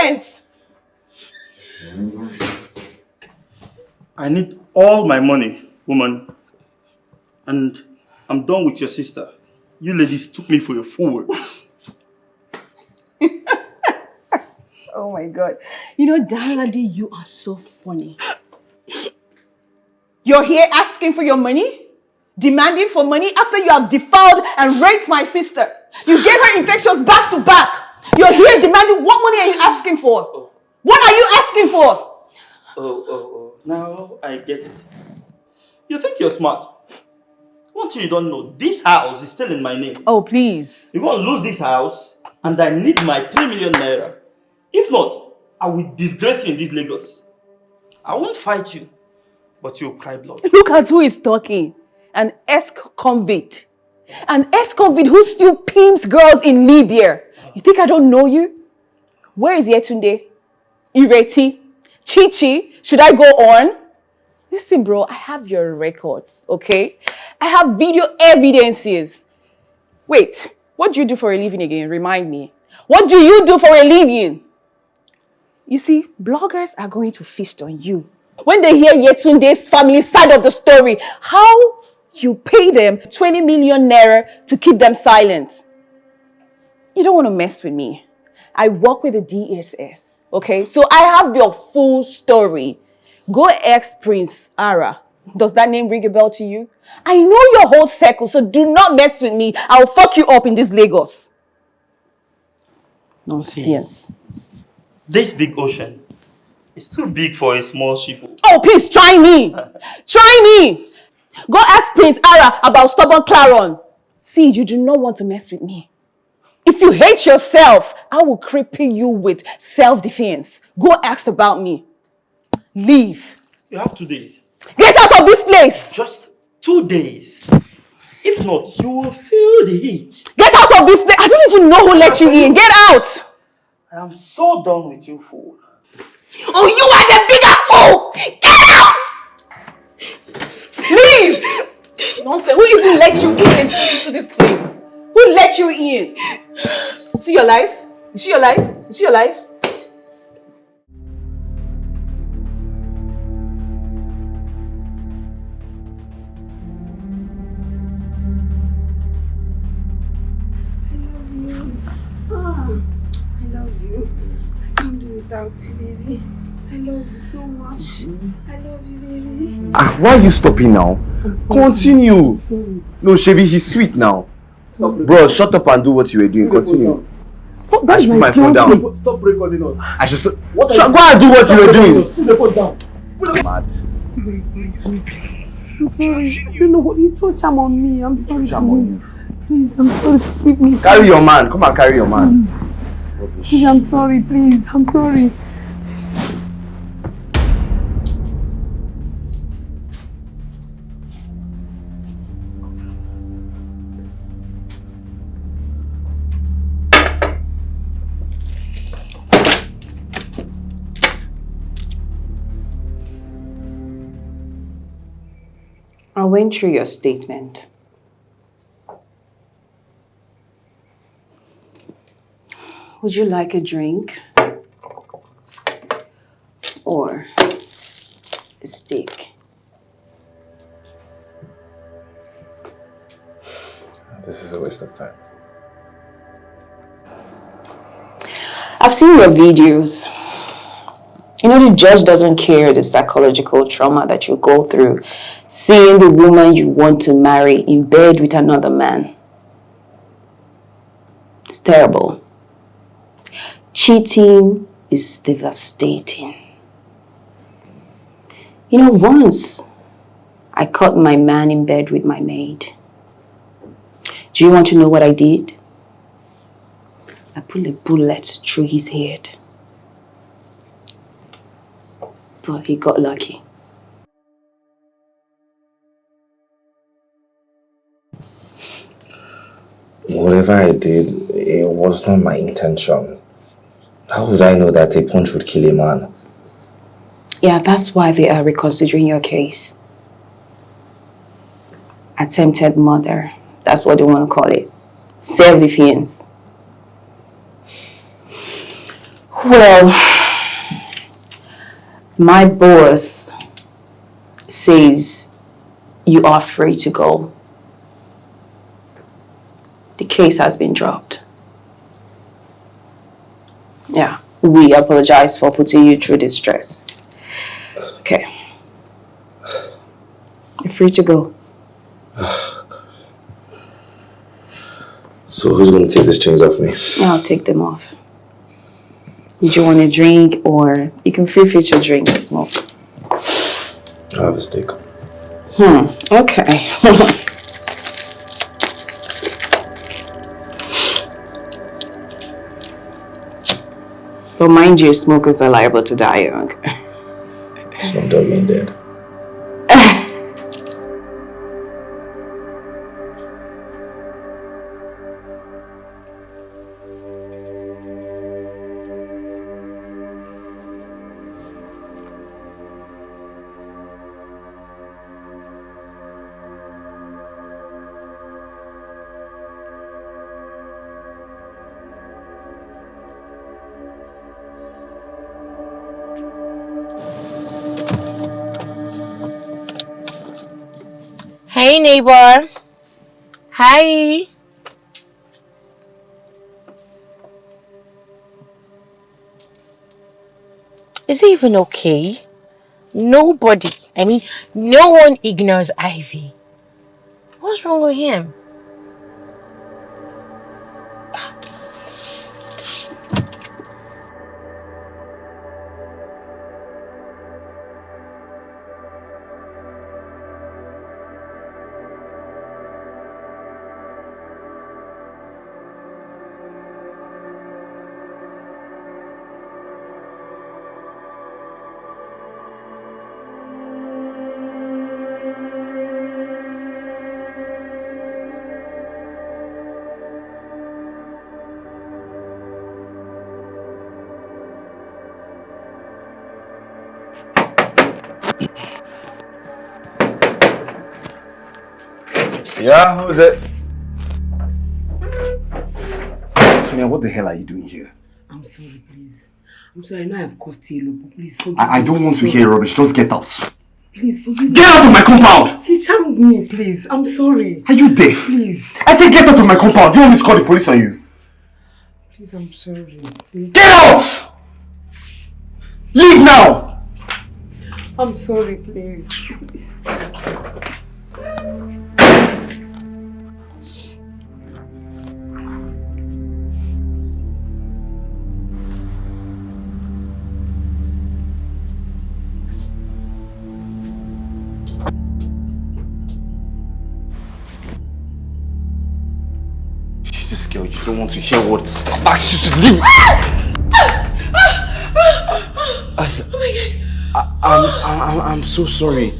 sense. I need all my money, woman. And I'm done with your sister. You ladies took me for a fool. Oh my God. You know, Darlady, you are so funny. You're here asking for your money? Demanding for money after you have defiled and raped my sister. You gave her infections back to back. You're here demanding, what money are you asking for? What are you asking for? Now I get it. You think you're smart. One thing you don't know, this house is still in my name. Oh, please. You're going to lose this house and I need my 3 million naira. If not, I will disgrace you in this Lagos. I won't fight you, but you'll cry blood. Look at who is talking. An ex-convict. An ex-convict who still pimps girls in Libya. You think I don't know you? Where is Yetunde? Ireti? Chichi? Should I go on? Listen, bro, I have your records, okay? I have video evidences. Wait, what do you do for a living again? Remind me. What do you do for a living? You see, bloggers are going to feast on you. When they hear Yetunde's family side of the story, how you pay them 20 million naira to keep them silent. You don't want to mess with me. I work with the DSS, okay? So I have your full story. Go ask Prince Ara. Does that name ring a bell to you? I know your whole circle, so do not mess with me. I'll fuck you up in this Lagos. Nonsense. This big ocean is too big for a small ship. Oh, please, try me. Try me. Go ask Prince Ara about stubborn Claron. See, you do not want to mess with me. If you hate yourself, I will cripple you with self-defense. Go ask about me. Leave. You have 2 days. Get out of this place. Just 2 days. If not, you will feel the heat. Get out of this place. I don't even know who let you in. Get out. I am so done with you, fool. Oh, you are the bigger fool. Get out. Leave. Nonsense. Who even let you in into this place? Who let you in? See your life? You see your life? You see your life? Without you, baby. I love you so much. I love you, baby. Why are you stopping now? Continue. No, Shebi, he's sweet now. Bro, shut up and do what you were doing. Continue. Stop. I should put my phone down. Stop recording us. I should stop. Go and do what you were doing. Put the phone down. Mad. I'm sorry. You know what? You throw charm on me. I'm sorry. Charm on you. Please, I'm sorry. Forgive me. Carry your man. Come and carry your man. Please, I'm sorry. Please, I'm sorry. I went through your statement. Would you like a drink? Or a steak? This is a waste of time. I've seen your videos. You know, the judge doesn't care the psychological trauma that you go through seeing the woman you want to marry in bed with another man. It's terrible. Cheating is devastating. You know, once I caught my man in bed with my maid. Do you want to know what I did? I put a bullet through his head. But he got lucky. Whatever I did, it was not my intention. How would I know that a punch would kill a man? Yeah, that's why they are reconsidering your case. Attempted murder. That's what they want to call it. Self-defense. Well, my boss says you are free to go. The case has been dropped. Yeah, we apologize for putting you through this stress. Okay. You're free to go. So who's going to take these chains off me? I'll take them off. Do you want a drink, or you can feel free to drink and smoke? I'll have a steak. Okay. But mind you, smokers are liable to die young. Some dog ain't dead. Hey neighbor. Hi. Is it even okay? Nobody, no one ignores Ivy. What's wrong with him? Yeah, who is it? Sonia, what the hell are you doing here? I'm sorry, please. I'm sorry, I know I've caused you a lot, but please forgive me. I don't want to hear rubbish. Just get out. Please forgive me. Get out of my compound! He charmed me, please. I'm sorry. Are you deaf? Please. I said get out of my compound. Do you want me to call the police on you? Please, I'm sorry. Please. Get out! Leave now! I'm sorry, please. Please. Jesus, girl, you don't want to hear what I've asked you to leave. I'm so sorry.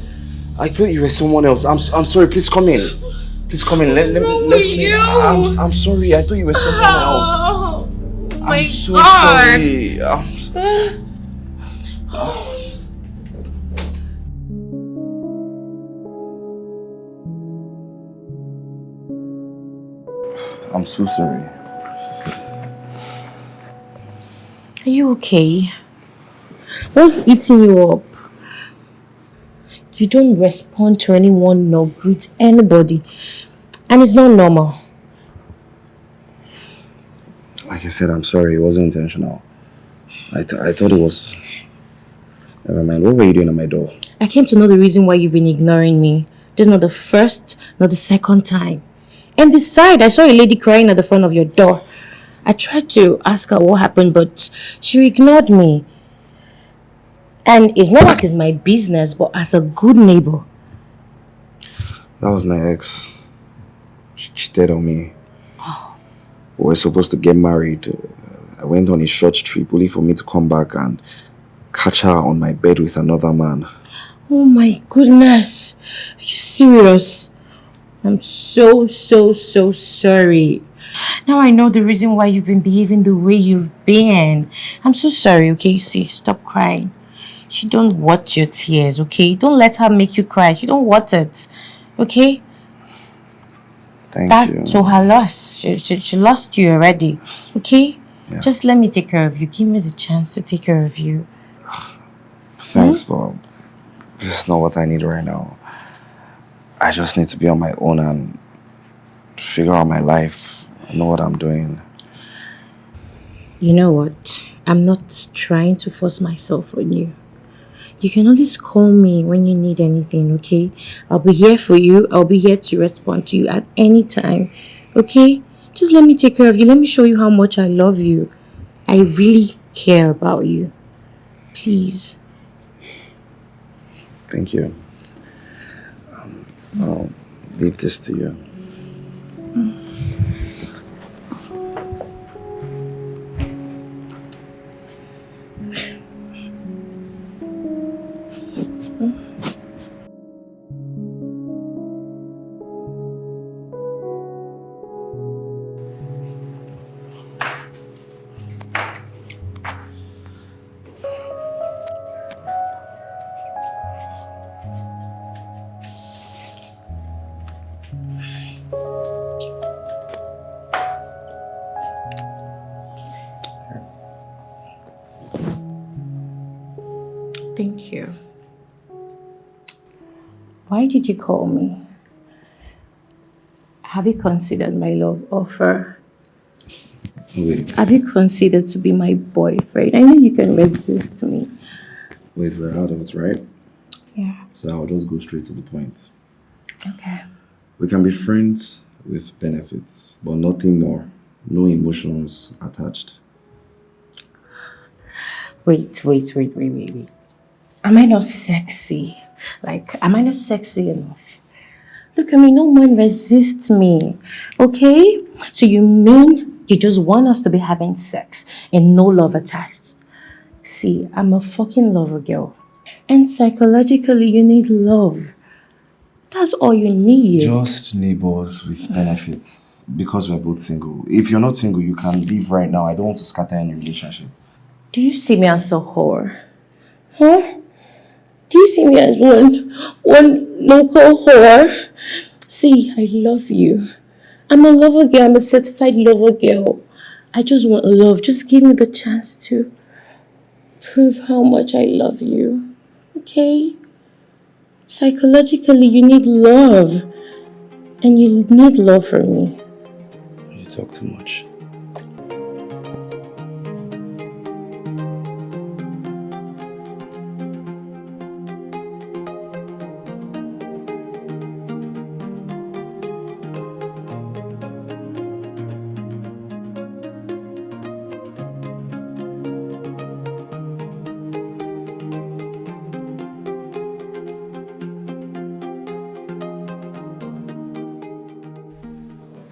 I thought you were someone else. I'm sorry. Please come in. Please come in. Let's clean. I'm sorry. I thought you were someone else. Oh my I'm so God. sorry. I'm so sorry. Are you okay? What's eating you up? You don't respond to anyone nor greet anybody. And it's not normal. Like I said, I'm sorry. It wasn't intentional. I thought it was... Never mind. What were you doing at my door? I came to know the reason why you've been ignoring me. This is not the first, not the second time. And besides, I saw a lady crying at the front of your door. I tried to ask her what happened, but she ignored me. And it's not like it's my business, but as a good neighbor. That was my ex. She cheated on me. We were supposed to get married. I went on a short trip only for me to come back and catch her on my bed with another man. Oh my goodness. Are you serious? I'm so sorry. Now I know the reason why you've been behaving the way you've been. I'm so sorry, okay? See, stop crying. She don't want your tears, okay? Don't let her make you cry. She don't want it, okay? Thank you. That's so her loss. She lost you already, okay? Yeah. Just let me take care of you. Give me the chance to take care of you. Thanks, but this is not what I need right now. I just need to be on my own and figure out my life. Know what I'm doing. You know what? I'm not trying to force myself on you. You can always call me when you need anything, okay? I'll be here for you. I'll be here to respond to you at any time, okay? Just let me take care of you. Let me show you how much I love you. I really care about you. Please. Thank you. I'll leave this to you. Thank you. Why did you call me? Have you considered my love offer? Wait. Have you considered to be my boyfriend? I know you can resist me. Wait, we're out of it, right? Yeah. So I'll just go straight to the point. Okay. We can be friends with benefits, but nothing more. No emotions attached. Wait. Am I not sexy? Am I not sexy enough? Look at me, no man resists me. Okay? So you mean you just want us to be having sex and no love attached? See, I'm a fucking lover girl. And psychologically, you need love. That's all you need. Just neighbors with benefits because we're both single. If you're not single, you can leave right now. I don't want to scatter any relationship. Do you see me as a whore? Huh? Do you see me as one local whore? See, I love you. I'm a lover girl. I'm a certified lover girl. I just want love. Just give me the chance to prove how much I love you. Okay? Psychologically, you need love. And you need love from me. You talk too much.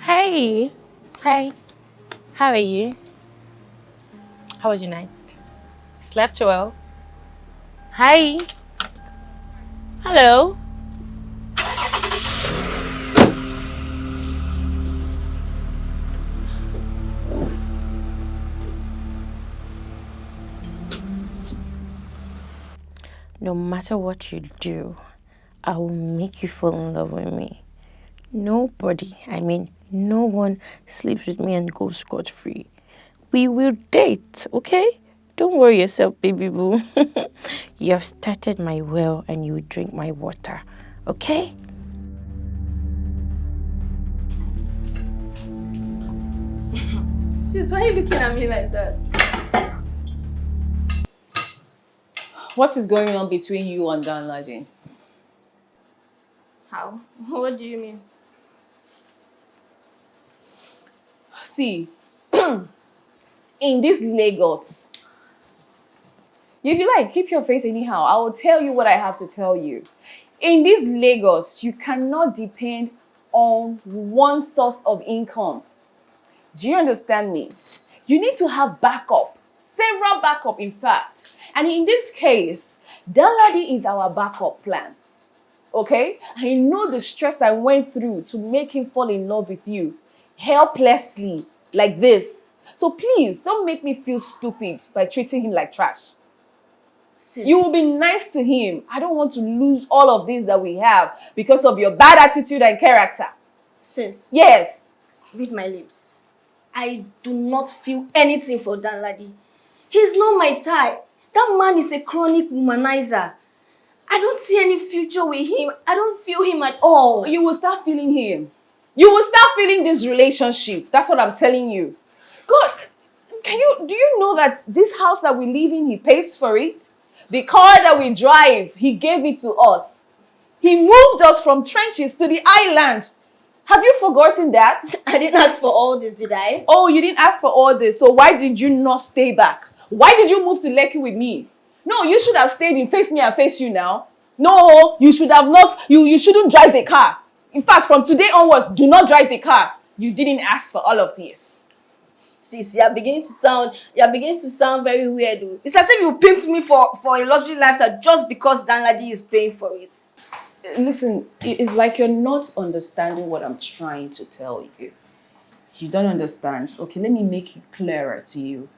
Hey. Hi. How are you? How was your night? Slept well? Hi. Hello. No matter what you do, I will make you fall in love with me. Nobody, no one sleeps with me and goes scot-free. We will date, okay? Don't worry yourself, baby boo. You have started my well and you will drink my water, okay? Sis, why are you looking at me like that? What is going on between you and Dan Lajin? How? What do you mean? See, in this Lagos, if you like, keep your face anyhow. I will tell you what I have to tell you. In this Lagos, you cannot depend on one source of income. Do you understand me? You need to have backup, several backup in fact. And in this case, Danladi is our backup plan. Okay? I know the stress I went through to make him fall in love with you helplessly like this. So please don't make me feel stupid by treating him like trash. Sis. You will be nice to him. I don't want to lose all of this that we have because of your bad attitude and character. Sis. Yes. Read my lips. I do not feel anything for Danladi. He's not my type. That man is a chronic womanizer. I don't see any future with him. I don't feel him at all. You will start feeling him. You will start feeling this relationship. That's what I'm telling you. God, do you know that this house that we live in, he pays for it? The car that we drive, he gave it to us. He moved us from trenches to the island. Have you forgotten that? I didn't ask for all this, did I? Oh, you didn't ask for all this. So why did you not stay back? Why did you move to Lekki with me? No, you should have stayed in Face Me and Face You now. No, you should have not. You shouldn't drive the car. In fact, from today onwards, do not drive the car. You didn't ask for all of this. Sis, you're beginning to sound very weird. Though. It's as if you pimped me for a luxury lifestyle just because Danladi is paying for it. Listen, it's like you're not understanding what I'm trying to tell you. You don't understand. Okay, let me make it clearer to you.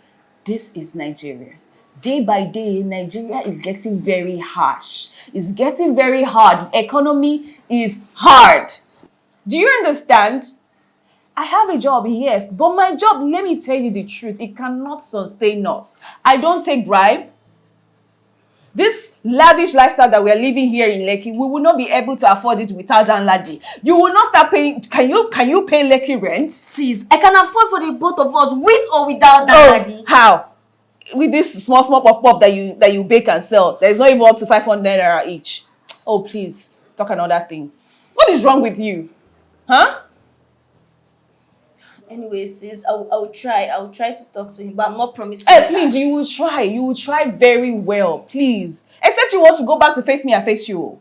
This is Nigeria. Day by day, Nigeria is getting very harsh. It's getting very hard. The economy is hard. Do you understand? I have a job, yes, but my job, let me tell you the truth, it cannot sustain us. I don't take bribe. This lavish lifestyle that we are living here in Lekki, we will not be able to afford it without Danladi. You will not start paying. Can you pay Lekki rent? Sis, I can afford for the both of us, with or without Danladi. Oh, how? With this small pop that you bake and sell, there's not even up to 500 naira each. Oh, please, talk another thing. What is wrong with you? Huh? Anyway, sis, I'll try to talk to him, but I'm not promising. Hey, please, you will try very well, please. Except you want to go back to Face Me and Face You.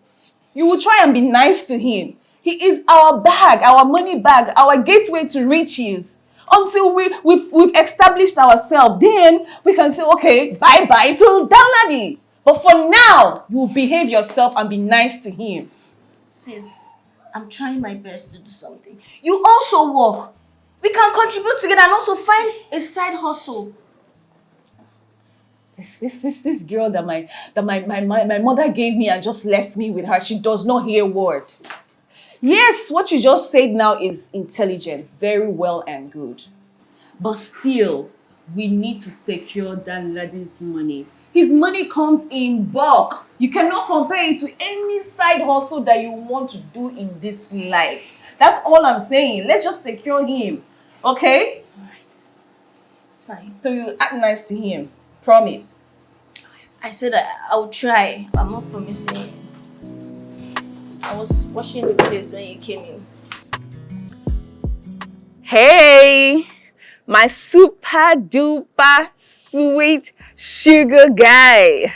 You will try and be nice to him. He is our bag, our money bag, our gateway to riches. Until we've established ourselves, then we can say, okay, bye-bye to Danladi. But for now, you behave yourself and be nice to him. Sis, I'm trying my best to do something. You also work. We can contribute together and also find a side hustle. This girl that my mother gave me and just left me with her, she does not hear word. Yes, what you just said now is intelligent, very well and good. But still, we need to secure Danladi's money. His money comes in bulk. You cannot compare it to any side hustle that you want to do in this life. That's all I'm saying. Let's just secure him. Okay? Alright. It's fine. So you act nice to him. Promise. I said I'll try. I'm not promising. I was washing the place when you came in. Hey, my super duper sweet sugar guy.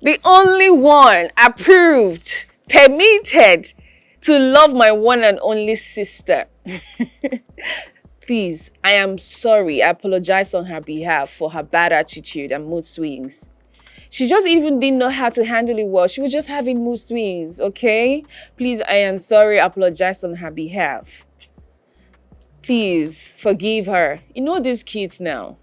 The only one approved, permitted to love my one and only sister. Please, I am sorry. I apologize on her behalf for her bad attitude and mood swings. She just even didn't know how to handle it well. She was just having mood swings, okay? Please, I am sorry. I apologize on her behalf. Please, forgive her. You know these kids now.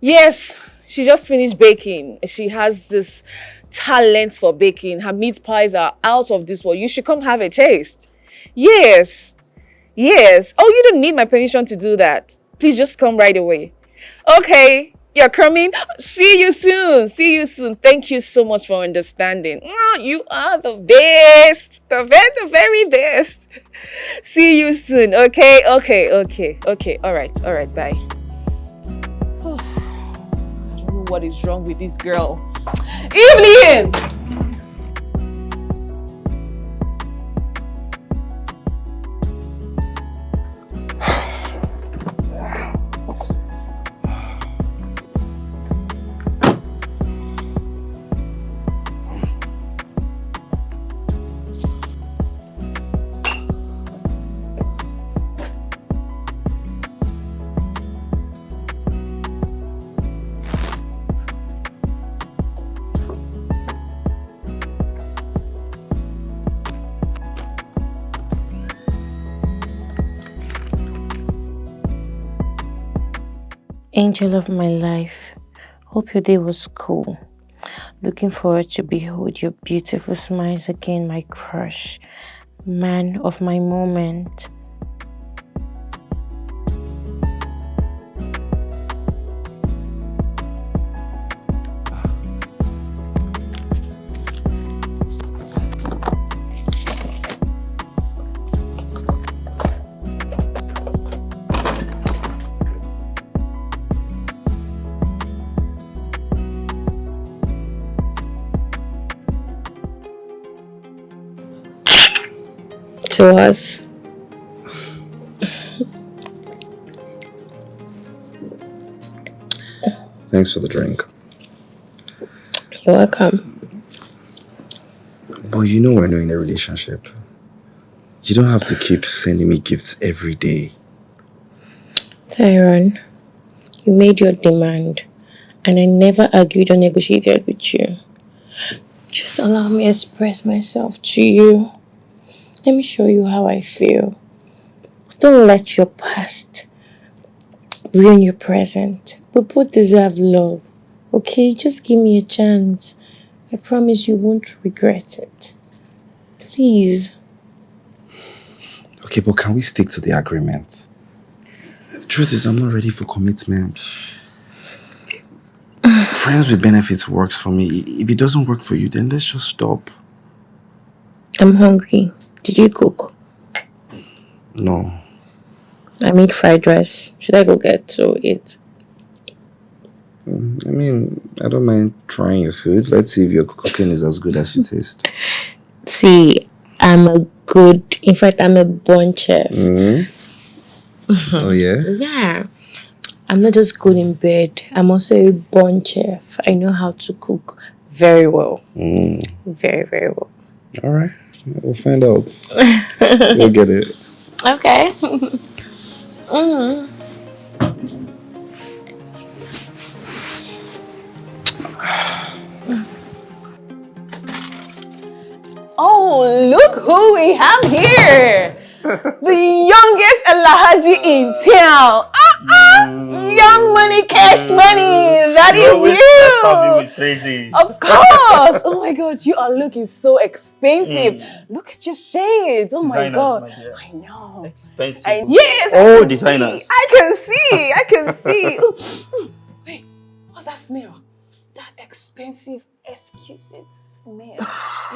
Yes, she just finished baking. She has this talent for baking. Her meat pies are out of this world. You should come have a taste. Yes. Oh, you don't need my permission to do that. Please just come right away. Okay. You're coming. See you soon. Thank you so much for understanding. You are the best. The very best. See you soon. Okay. All right. Bye. I don't know what is wrong with this girl. Evelyn! Angel of my life, hope your day was cool. Looking forward to behold your beautiful smiles again, my crush. Man of my moment, to us. Thanks for the drink. You're welcome. But you know we're not in a relationship. You don't have to keep sending me gifts every day. Tyron, you made your demand, and I never argued or negotiated with you. Just allow me to express myself to you. Let me show you how I feel. Don't let your past ruin your present. We both deserve love. Okay, just give me a chance. I promise you won't regret it. Please. Okay, but can we stick to the agreement? The truth is, I'm not ready for commitment. Friends with benefits works for me. If it doesn't work for you, then let's just stop. I'm hungry. Did you cook? No. I made fried rice. Should I go get to eat? I mean, I don't mind trying your food. Let's see if your cooking is as good as you taste. See, I'm a born chef. Oh, yeah? Yeah. I'm not just good in bed. I'm also a born chef. I know how to cook very well. Very, very well. All right. We'll find out. We'll get it. Okay. Oh, look who we have here! The youngest Alhaji in town. Young money, cash money. That is you. With phrases. Of course. Oh my God, you are looking so expensive. Look at your shades. Oh Designers, my God. my dear. I know. Expensive. Yes. All designers. I can see. Ooh. Wait, what's that smell? That expensive, exquisite smell.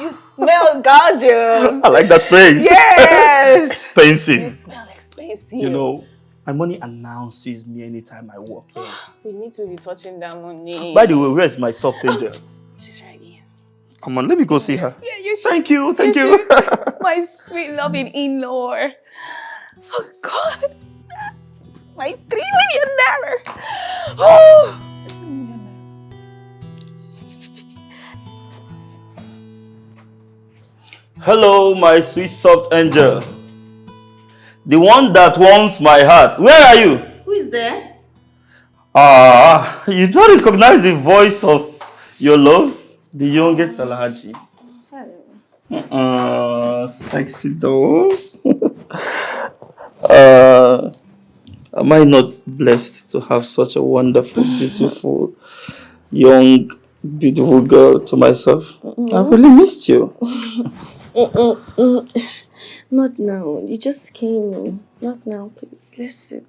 You smell gorgeous. I like that phrase. Yes. Expensive. You smell expensive. You know, my money announces me anytime I walk in. We need to be touching that money. By the way, where's my soft angel? She's right here. Come on, let me go see her. Yeah, you should. Thank you. My sweet loving in-law. Oh God. My 3 million naira. Oh. Hello, my sweet soft angel. The one that warms my heart. Where are you? Who is there? You don't recognize the voice of your love? The youngest Alhaji. Sexy doll. Am I not blessed to have such a wonderful, beautiful, young, beautiful girl to myself? I've really missed you. Not now. You just came in. Not now, please. Let's sit.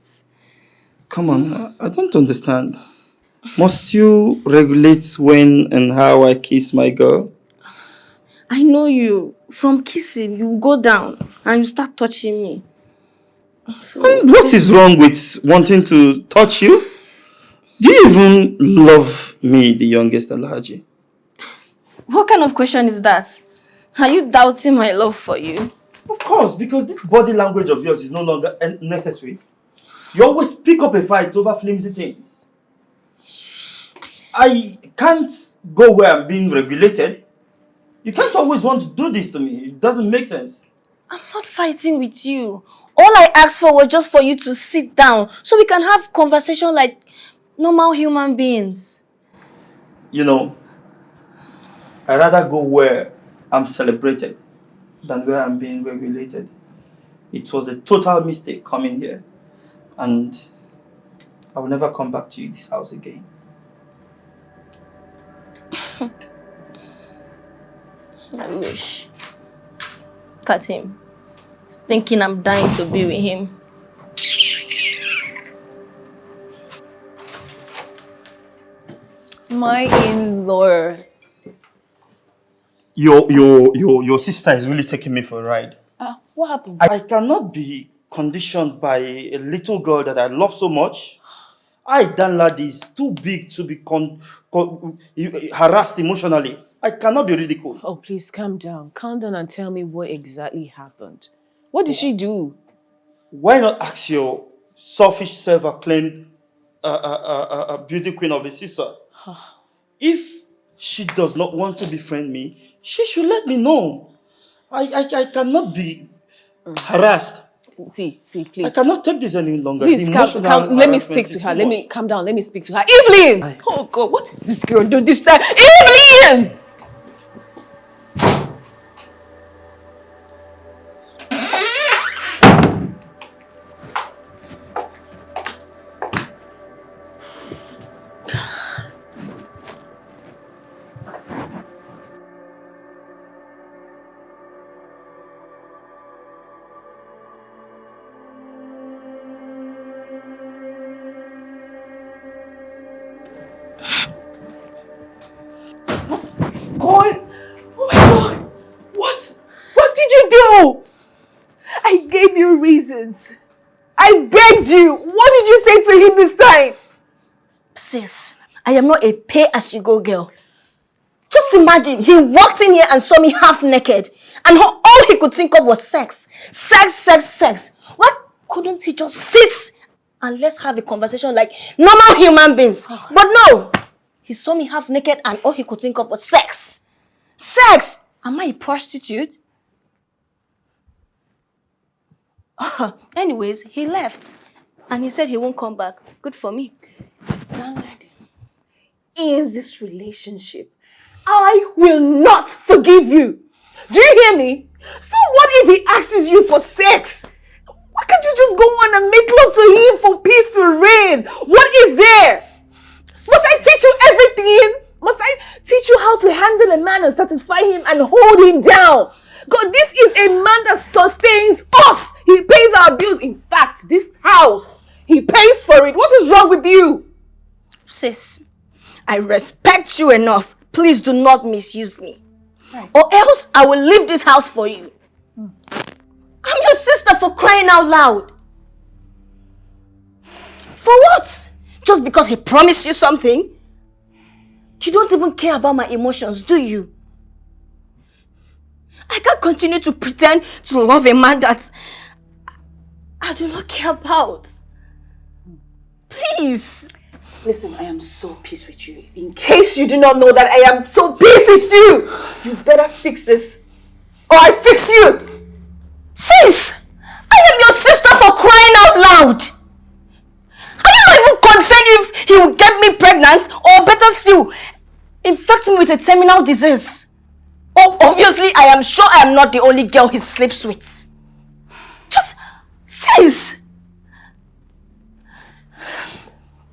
Come on, I don't understand. Must you regulate when and how I kiss my girl? I know you. From kissing, you go down and you start touching me. So, And what is wrong with wanting to touch you? Do you even love me, the youngest Alhaji? what kind of question is that? Are you doubting my love for you? Of course, because this body language of yours is no longer necessary. You always pick up a fight over flimsy things. I can't go where I'm being regulated. You can't always want to do this to me. It doesn't make sense. I'm not fighting with you. All I asked for was just for you to sit down so we can have conversation like normal human beings. You know, I'd rather go where I'm celebrated than where I'm being regulated. It was a total mistake coming here. And I will never come back to this house again. I wish. Look at him. He's thinking I'm dying to be with him. My in-law. Your sister is really taking me for a ride. What happened? I cannot be conditioned by a little girl that I love so much. Dan Ladi is too big to be harassed emotionally. I cannot be ridiculed. Oh, please calm down. Calm down and tell me what exactly happened. What did she do? Why not ask your selfish self-acclaimed beauty queen of a sister? If she does not want to befriend me, she should let me know. I cannot be harassed. See, please. I cannot take this any longer. Please, let me speak to her. Let me calm down. Let me speak to her. Evelyn! Oh God, what is this girl doing this time? Evelyn! God! Oh my God! What did you do? I gave you reasons. I begged you. What did you say to him this time? Sis, I am not a pay-as-you-go girl. Just imagine, he walked in here and saw me half naked. And all he could think of was sex. Sex. Why couldn't he just sit and let's have a conversation like normal human beings? But no! He saw me half naked and all he could think of was sex. Sex! Am I a prostitute? Anyways, he left. And he said he won't come back. Good for me. Danladi ends this relationship, I will not forgive you. Do you hear me? So what if he asks you for sex? Why can't you just go on and make love to him for peace to reign? What is there? Must I teach you everything? Must I teach you how to handle a man and satisfy him and hold him down? God, this is a man that sustains us. He pays our bills. In fact, this house, he pays for it. What is wrong with you? Sis, I respect you enough. Please do not misuse me. Right. Or else I will leave this house for you. I'm your sister, for crying out loud. For what? Just because he promised you something? You don't even care about my emotions, do you? I can't continue to pretend to love a man that I do not care about. Please. Listen, I am so pissed with you. In case you do not know that I am so pissed with you, you better fix this or I fix you. Sis, I am your sister, for crying out loud. Are you not even concerned if he will get me pregnant or better still, infect me with a terminal disease? Oh, obviously, I am sure I am not the only girl he sleeps with. Just, sis.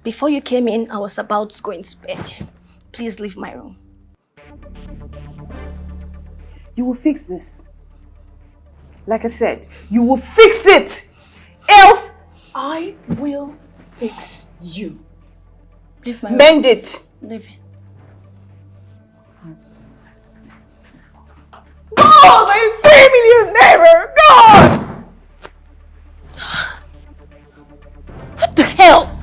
Before you came in, I was about to go into bed. Please leave my room. You will fix this. Like I said, you will fix it. Else, I will fix you. Leave my room. Mend it. Leave it. God, my 3 million naira! God! What the hell?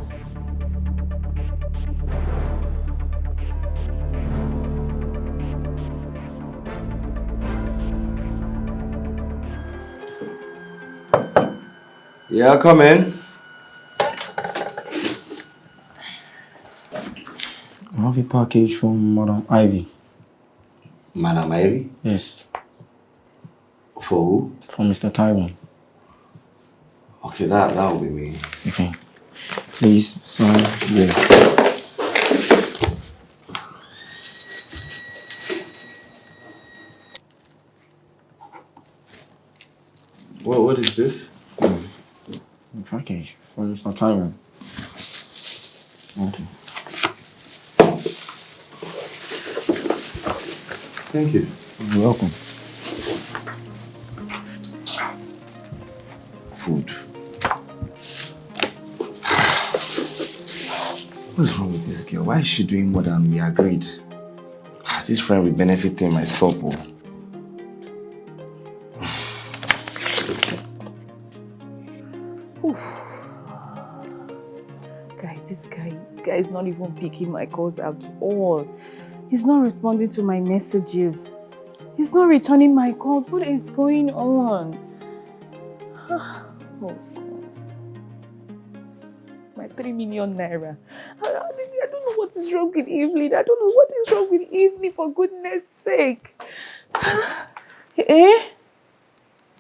Yeah, come in. I have a package from Madam Ivy. Madam Ivy? Yes. For who? From Mr. Taiwan. Okay, that will be me. Okay. Please sign here. What is this? A package from Mr. Taiwan. Okay. Thank you. You're welcome. Food. What's wrong with this girl? Why is she doing more than we agreed? This friend will benefit him, I stop. This guy is not even picking my calls at all. He's not responding to my messages. He's not returning my calls. What is going on? 3 million naira. I don't know what is wrong with Evelyn. I don't know what is wrong with Evelyn, for goodness sake. Eh?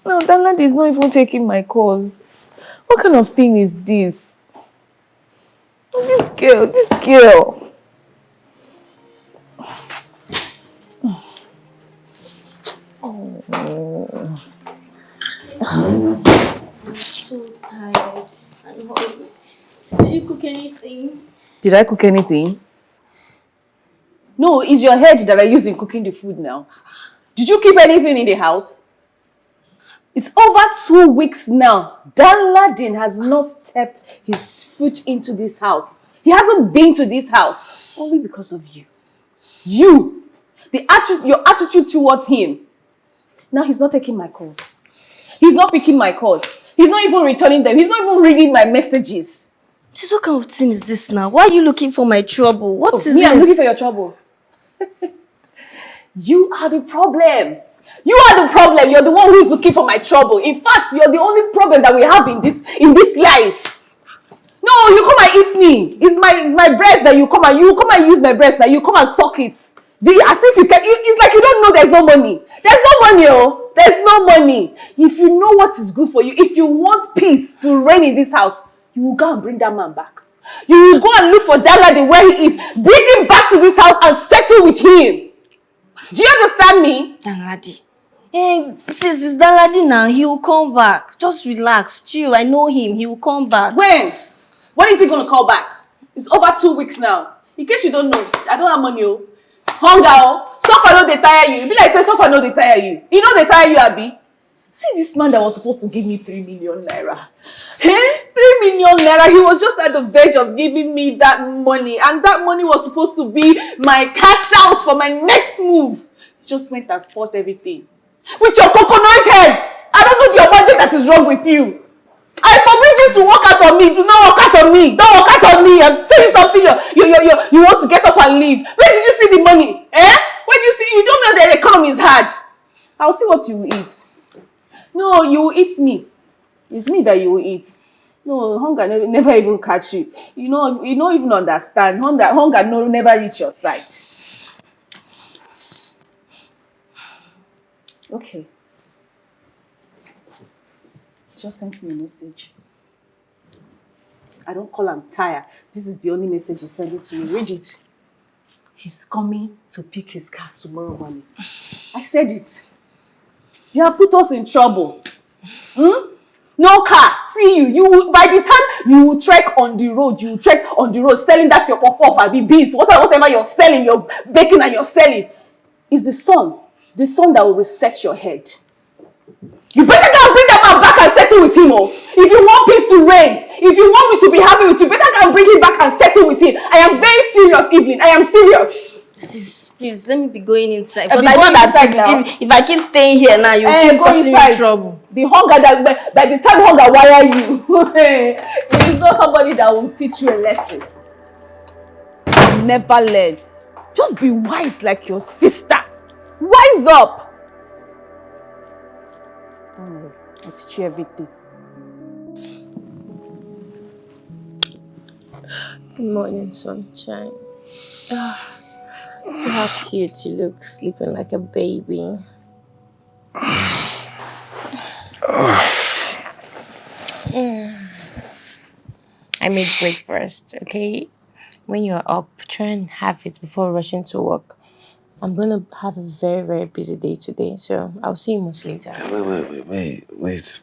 No, that lad is not even taking my calls. What kind of thing is this? Oh, this girl. Oh. I'm so tired and hungry. Did you cook anything? Did I cook anything? No, it's your head that I use in cooking the food now. Did you keep anything in the house? It's over 2 weeks now. Dan Ladin has not stepped his foot into this house. He hasn't been to this house. Only because of you. You! Your attitude towards him. Now he's not taking my calls. He's not picking my calls. He's not even returning them. He's not even reading my messages. Sis, what kind of thing is this now? Why are you looking for my trouble? What is me, it? I'm looking for your trouble. You are the problem. You are the problem. You're the one who is looking for my trouble. In fact, you're the only problem that we have in this life. No, you come and eat me. It's my breast that you come and use my breast. That you come and suck it. As if you can. It's like you don't know there's no money. There's no money, oh. There's no money. If you know what is good for you, if you want peace to reign in this house, you will go and bring that man back. You will go and look for that lady where he is. Bring him back to this house and settle with him. Do you understand me? Danladi. Hey, sis, it's Danladi now. He will come back. Just relax, chill. I know him. He will come back. When? When is he going to call back? It's over 2 weeks now. In case you don't know, I don't have money, oh. Hunger, oh. Suffer no dey tire you. Be like say suffer no dey tire you. You know they tire you, Abi. See this man that was supposed to give me 3 million naira. Eh? 3 million naira. He was just at the verge of giving me that money. And that money was supposed to be my cash out for my next move. He just went and spoiled everything. With your coconut head. I don't know your budget that is wrong with you. I forbid you to walk out on me. Do not walk out on me. Don't walk out on me. I'm saying something. You want to get up and leave. Where did you see the money? Eh? Where did you see? You don't know that the economy is hard. I'll see what you will eat. No, you will eat me. It's me that you will eat. No, hunger never even catch you. You don't even understand. Hunger never reach your side. Okay. He just sent me a message. I don't call him tired. This is the only message he sent it to me. Read it. He's coming to pick his car tomorrow morning. I said it. You have put us in trouble. No car. See you. By the time you will trek on the road, selling that your puff or beans, whatever you're selling, you're baking and you're selling. It's the sun that will reset your head. You better go and bring that man back and settle with him, oh. If you want peace to reign, if you want me to be happy with you, better go and bring him back and settle with him. I am very serious, Evelyn. I am serious. Sis, please, let me be going inside. Because I know that if I keep staying here now, you'll keep causing me trouble. The hunger that, by the time hunger wire you, there is not somebody that will teach you a lesson. Never learn. Just be wise like your sister. Wise up. Don't worry, I'll teach you everything. Good morning, sunshine. See how cute you look, sleeping like a baby. I made breakfast, okay? When you're up, try and have it before rushing to work. I'm gonna have a very, very busy day today, so I'll see you much later. Wait.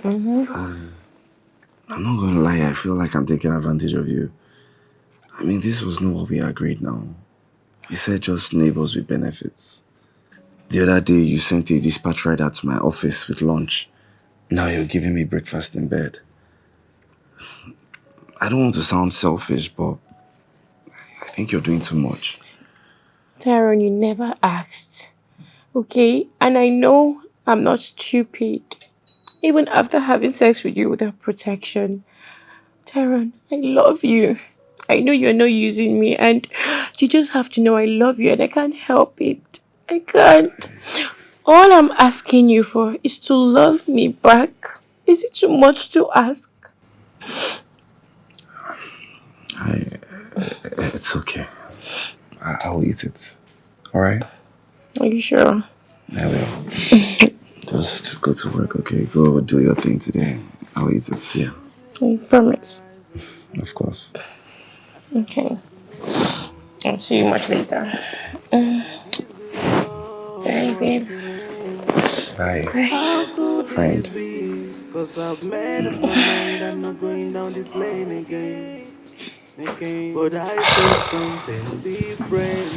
I'm not gonna lie, I feel like I'm taking advantage of you. I mean, this was not what we agreed now. You said just neighbors with benefits. The other day, you sent a dispatch rider to my office with lunch. Now you're giving me breakfast in bed. I don't want to sound selfish, but I think you're doing too much. Tyrone, you never asked, okay? And I know I'm not stupid. Even after having sex with you without protection. Tyrone, I love you. I know you're not using me, and you just have to know I love you and I can't help it. I can't. All I'm asking you for is to love me back. Is it too much to ask? It's okay. I'll eat it. Alright? Are you sure? I will. Just go to work, okay? Go do your thing today. I'll eat it, yeah. I promise. Of course. Okay. I'll see you much later. Bye, babe. Bye. Bye. Friend. Cause I've made up my mind, I'm not going down this lane again. But I said something different.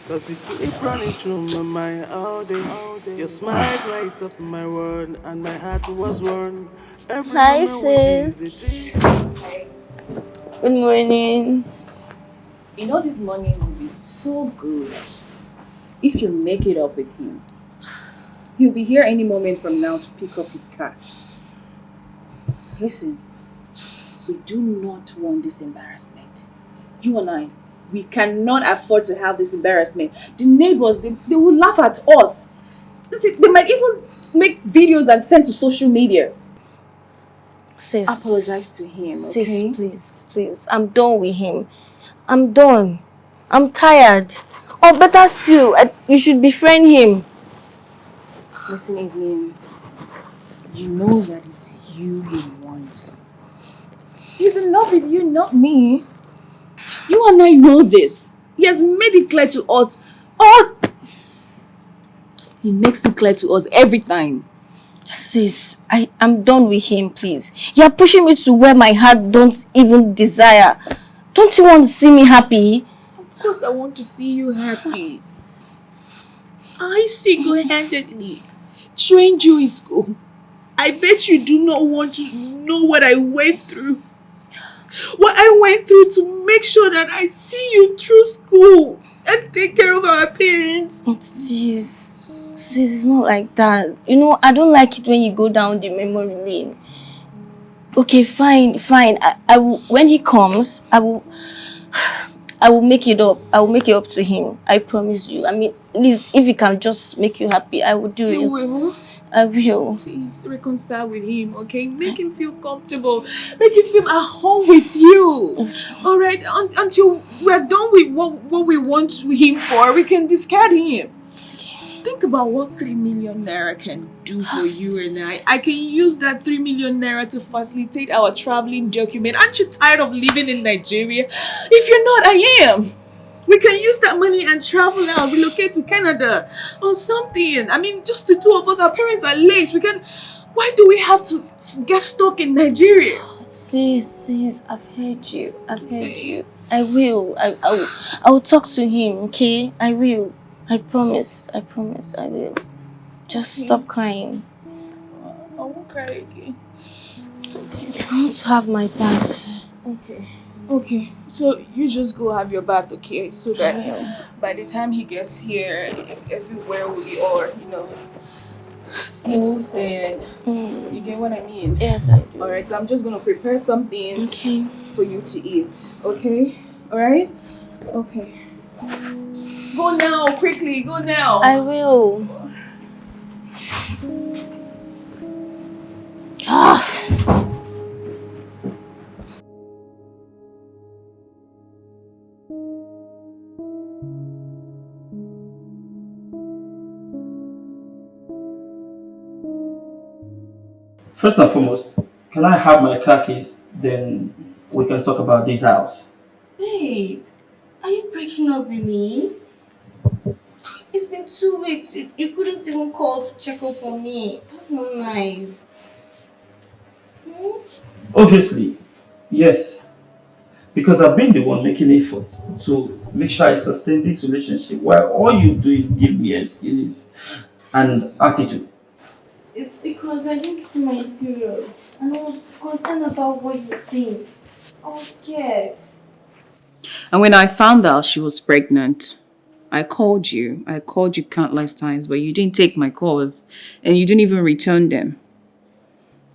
Cause you keep running through my mind all day. Your smiles light up my world, and my heart was warm. Every Hi, moment with you is a sis. dream. Good morning. You know this morning will be so good if you make it up with him. He'll be here any moment from now to pick up his car. Listen, we do not want this embarrassment. You and I, we cannot afford to have this embarrassment. The neighbors, they will laugh at us. Listen, they might even make videos and send to social media. Sis. Apologize to him, Sis, okay? please. I'm done with him. I'm done. I'm tired. Or better still, you should befriend him. Listen, Evelyn, you know that it's you he wants. He's in love with you, not me. You and I know this. He has made it clear to us. He makes it clear to us every time. Sis, I'm done with him, please. You're pushing me to where my heart don't even desire. Don't you want to see me happy? Of course I want to see you happy. I single-handedly trained you in school. I bet you do not want to know what I went through. What I went through to make sure that I see you through school and take care of our parents. Sis, it's not like that. You know, I don't like it when you go down the memory lane. Okay, fine. I will, when he comes, I will make it up. I will make it up to him. I promise you. I mean, please, if he can just make you happy, I will do it. You will? I will. Please reconcile with him, okay? Make him feel comfortable. Make him feel at home with you. Okay. Alright? Until we're done with what we want him for, we can discard him. Think about what 3 million naira can do for you and I. I can use that 3 million naira to facilitate our traveling document. Aren't you tired of living in Nigeria? If you're not, I am. We can use that money and travel out, relocate to Canada or something. I mean, just the two of us, our parents are late. Why do we have to get stuck in Nigeria? Sis, I've heard you. I will. I'll talk to him, okay? I will. I promise, I will. Just stop crying. I won't cry again. It's okay. I want to have my bath. Okay. So you just go have your bath, okay? So that by the time he gets here, everywhere will be all, smooth and you get what I mean? Yes, I do. Alright, so I'm just gonna prepare something Okay. for you to eat, okay? Alright? Okay. Go now, quickly, go now. I will. First and foremost, can I have my car keys? Then we can talk about this house. Babe, are you breaking up with me? It's been 2 weeks. You couldn't even call to check up on me. That's not nice. Obviously, yes. Because I've been the one making efforts to make sure I sustain this relationship, while all you do is give me excuses and attitude. It's because I didn't see my period. And I was concerned about what you think. I was scared. And when I found out she was pregnant, I called you. I called you countless times, but you didn't take my calls and you didn't even return them.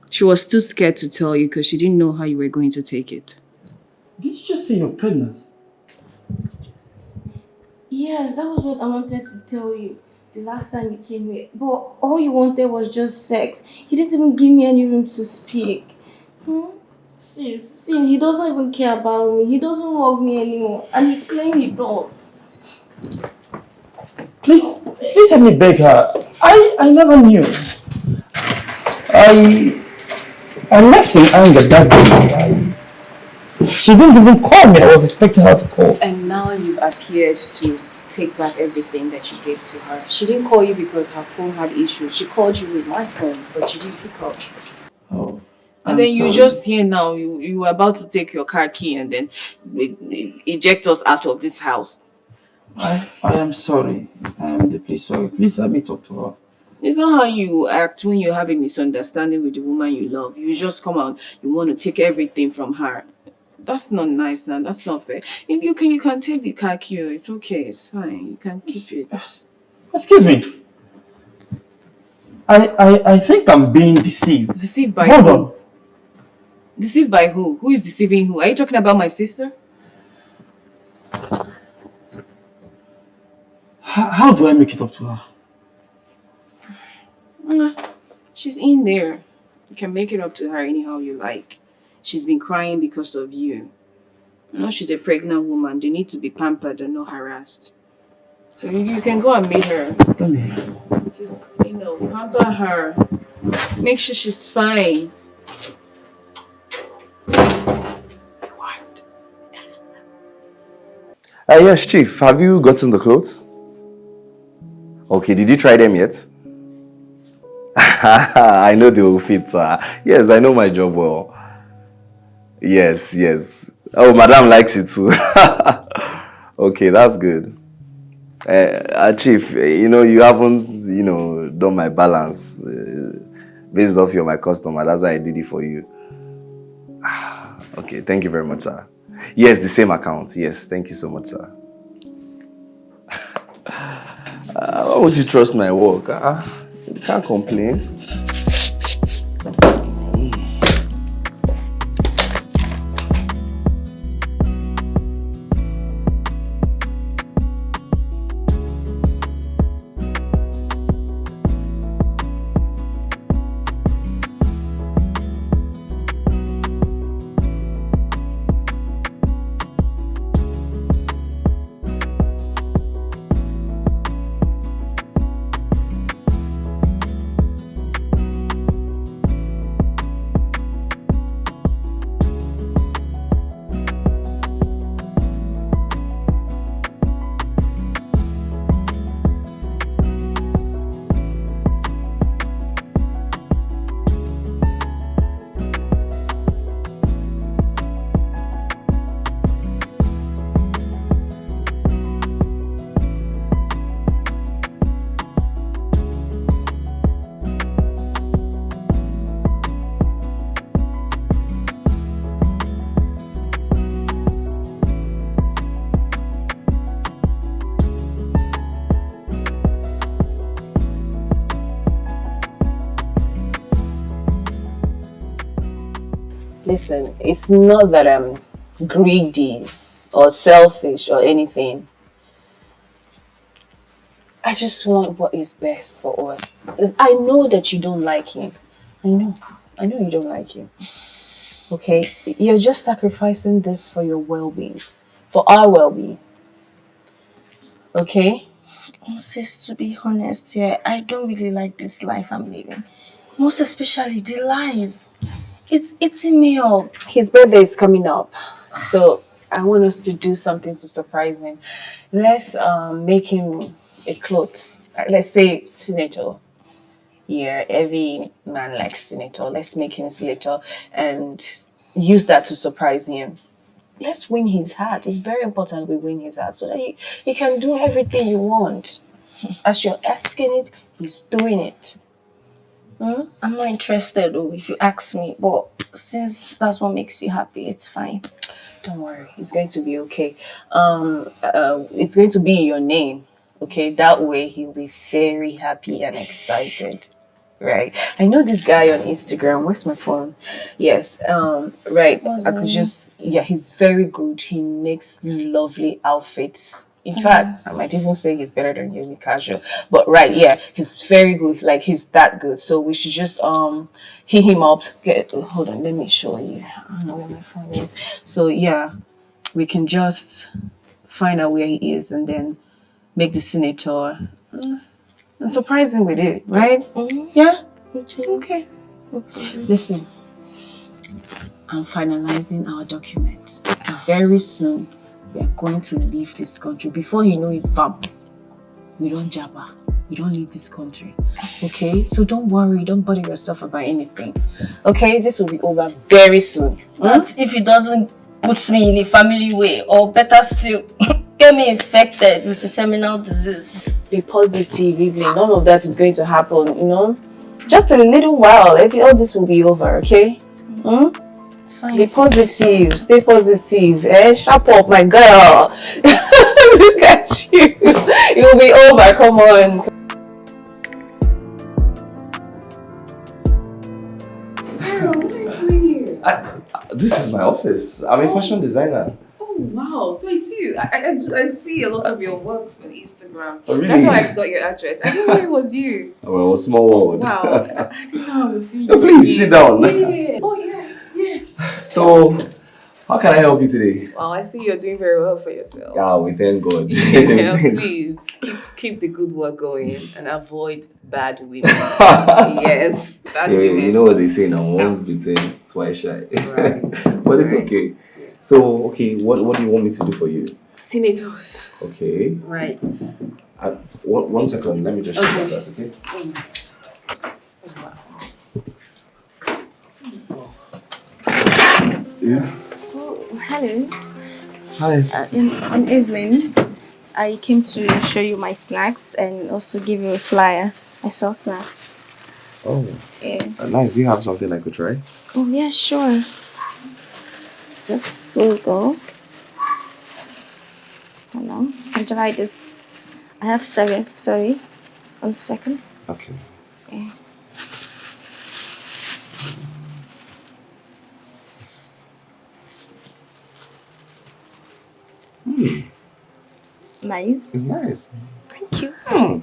She was too scared to tell you because she didn't know how you were going to take it. Did you just say you're pregnant? Yes, that was what I wanted to tell you. the last time you came here. But all you wanted was just sex. You didn't even give me any room to speak. See, he doesn't even care about me. He doesn't love me anymore. And he claimed he does. Please let me beg her. I never knew. I left in anger that day. She didn't even call me. I was expecting her to call. And now you've appeared to take back everything that you gave to her. She didn't call you because her phone had issues. She called you with my phones, but you didn't pick up. Oh. And then you just here now, you were about to take your car key and then eject us out of this house. I am sorry. I am deeply sorry. Please let me talk to her. It's not how you act when you have a misunderstanding with the woman you love. You just come out, you want to take everything from her. That's not nice now. That's not fair. If you can take the car key. It's okay. It's fine. You can keep it. Excuse me. I think I'm being deceived. Deceived by Hold who? on. Deceived by who? Who is deceiving who? Are you talking about my sister? How do I make it up to her? She's in there. You can make it up to her anyhow you like. She's been crying because of you. You know, she's a pregnant woman. They need to be pampered and not harassed. So you can go and meet her. Let me. Just, pamper her. Make sure she's fine. What? Yes, Chief. Have you gotten the clothes? Okay, did you try them yet? I know they will fit, sir. Yes, I know my job well. Yes. Oh, Madam likes it too. Okay, that's good. Chief, you haven't, done my balance. Based off you're my customer, that's why I did it for you. Okay, thank you very much, sir. Yes, the same account. Yes, thank you so much, sir. Why would you trust my work? You can't complain. Listen, it's not that I'm greedy or selfish or anything. I just want what is best for us. I know that you don't like him. I know you don't like him. Okay? You're just sacrificing this for your well-being. For our well-being. Okay? Sis, to be honest, I don't really like this life I'm living. Most especially the lies. It's eating me up. His birthday is coming up. So I want us to do something to surprise him. Let's make him a cloth. Let's say senator. Yeah, every man likes senator. Let's make him senator and use that to surprise him. Let's win his heart. It's very important we win his heart so that he can do everything you want. As you're asking it, he's doing it. I'm not interested though, if you ask me, but since that's what makes you happy, it's fine. Don't worry, it's going to be okay. It's going to be your name, okay? That way he'll be very happy and excited, right? I know this guy on Instagram. Where's my phone? Yes, right. I could just, he's very good. He makes lovely outfits In fact, I might even say he's better than you in casual. But right, yeah, he's very good. Like he's that good. So we should just hit him up. Hold on, let me show you. I don't know where my phone is. So yeah, we can just find out where he is and then make the senator and surprise him with it, right? Yeah? Okay. Listen, I'm finalizing our documents. Very soon, we are going to leave this country. Before you know it's vamp. We don't jabber. We don't leave this country. Okay? So don't worry. Don't bother yourself about anything. Okay? This will be over very soon. That's if it doesn't put me in a family way, or better still, get me infected with a terminal disease. Be positive, Evelyn. None of that is going to happen, you know? Just a little while. All this will be over, okay? It's fine. Be positive. Stay positive. Sharp up, my girl. Look at you. It will be over. Come on. What are you doing here? This is my office. I'm a fashion designer. Oh, wow. So it's you. I see a lot of your works on Instagram. Oh, really? That's how I got your address. I didn't know it was you. Well, small world. Wow. I didn't know I was you. Please sit down. Yeah. Oh, yeah. So, how can I help you today? Well, I see you're doing very well for yourself. Yeah, we thank God. Yeah, please keep the good work going and avoid bad women. Yes, bad women. You know what they say now, once bitten, twice shy. Right. But it's okay. So, okay, what do you want me to do for you? Senators. Okay. Right. One second, let me just show you that, okay? Yeah. Oh, hello. Hi. I'm Evelyn. I came to show you my snacks and also give you a flyer. I saw snacks. Oh. Yeah. Nice. Do you have something I could try? Oh, yeah, sure. This will go. Hold on. I'll try this. I have sorry. 1 second. Okay. Yeah. Nice. It's nice. Thank you. Mm.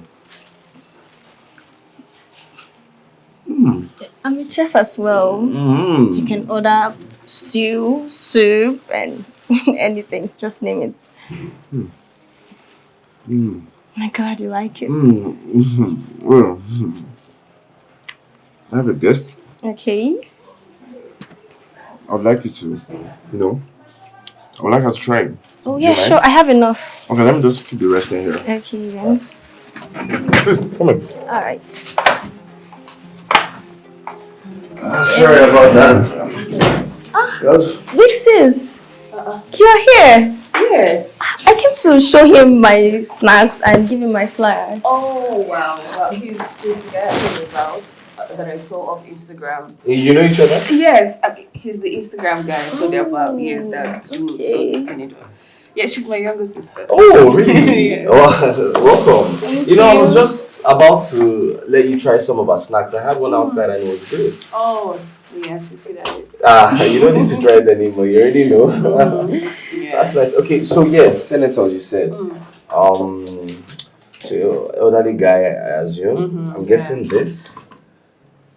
I'm a chef as well. You can order stew, soup, and anything. Just name it. My God, you like it. Well, I have a guest. Okay. I would like you to, I would like her to try it. Oh, Do yeah, you mind? sure. I have enough. Okay, let me just keep the rest in here. Okay, then. Come on. All right. Sorry about that. Big sis, you're here. Yes. I came to show him my snacks and give him my flyer. Oh, wow. He's the guy I told about that I saw off Instagram. You know each other? Yes, he's the Instagram guy I told you about. Yeah, that's who sold the senator. Yeah, she's my younger sister. Oh, really? Yeah. Welcome. Thank You know, I you. was just about to let you try some of our snacks. I had one outside and it was good. Oh, yeah, she's good at it. You don't need to try it anymore. You already know. Yeah. That's nice. Okay, so yes, senators, you said. So your elderly guy, I assume. I'm guessing this.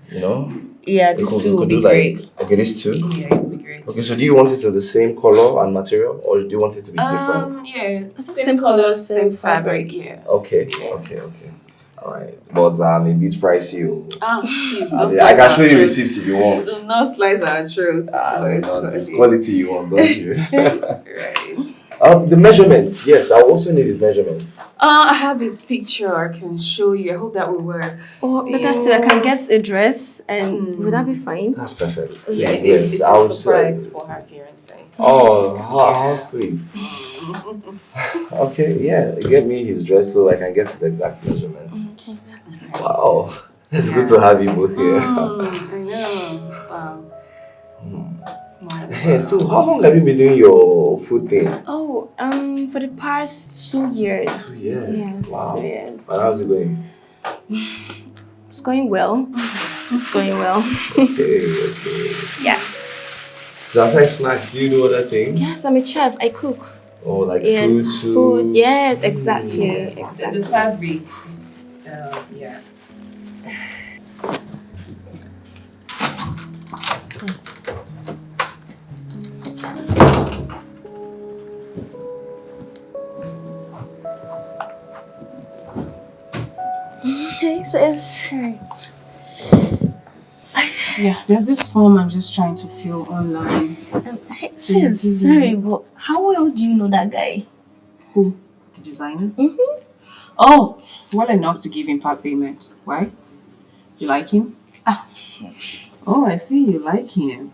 Yeah, We this could two will do be great. Okay, this too. Yeah, it will be great. Okay, so do you want it to the same color and material, or do you want it to be different? Yeah, same color, same fabric. Yeah. Okay. All right, but a bit pricey. Please I don't mean, slice I can our show you throats. receipts if you want. Do not slice our throats. It's quality you want, don't you? Right. The measurements. Yes, I also need his measurements. I have his picture. I can show you. I hope that will work. Oh, better still, I can get a dress, and would that be fine? That's perfect. Yeah, Yes, it's I a would surprise say. for her fiance. Oh, how sweet. Okay, yeah, get me his dress so I can get his exact measurements. Okay, that's fine. Wow, it's good to have you both here. I know. Wow. Hey, so how long have you been doing your food thing? Oh, for the past 2 years. 2 years. Yes, Wow. 2 years. And how's it going? It's going well. It's going well. Okay. Yes. So aside snacks, do you do other things? Yes, I'm a chef. I cook. Oh, like Yeah, food too. food. Yes, exactly. The fabric. Yeah. Hey, sis. Yeah, there's this form I'm just trying to fill online. Hey, sis, sorry, but how well do you know that guy? Who? The designer? Mm-hmm. Oh, well enough to give him part payment. Why? You like him? Ah. Oh, I see you like him.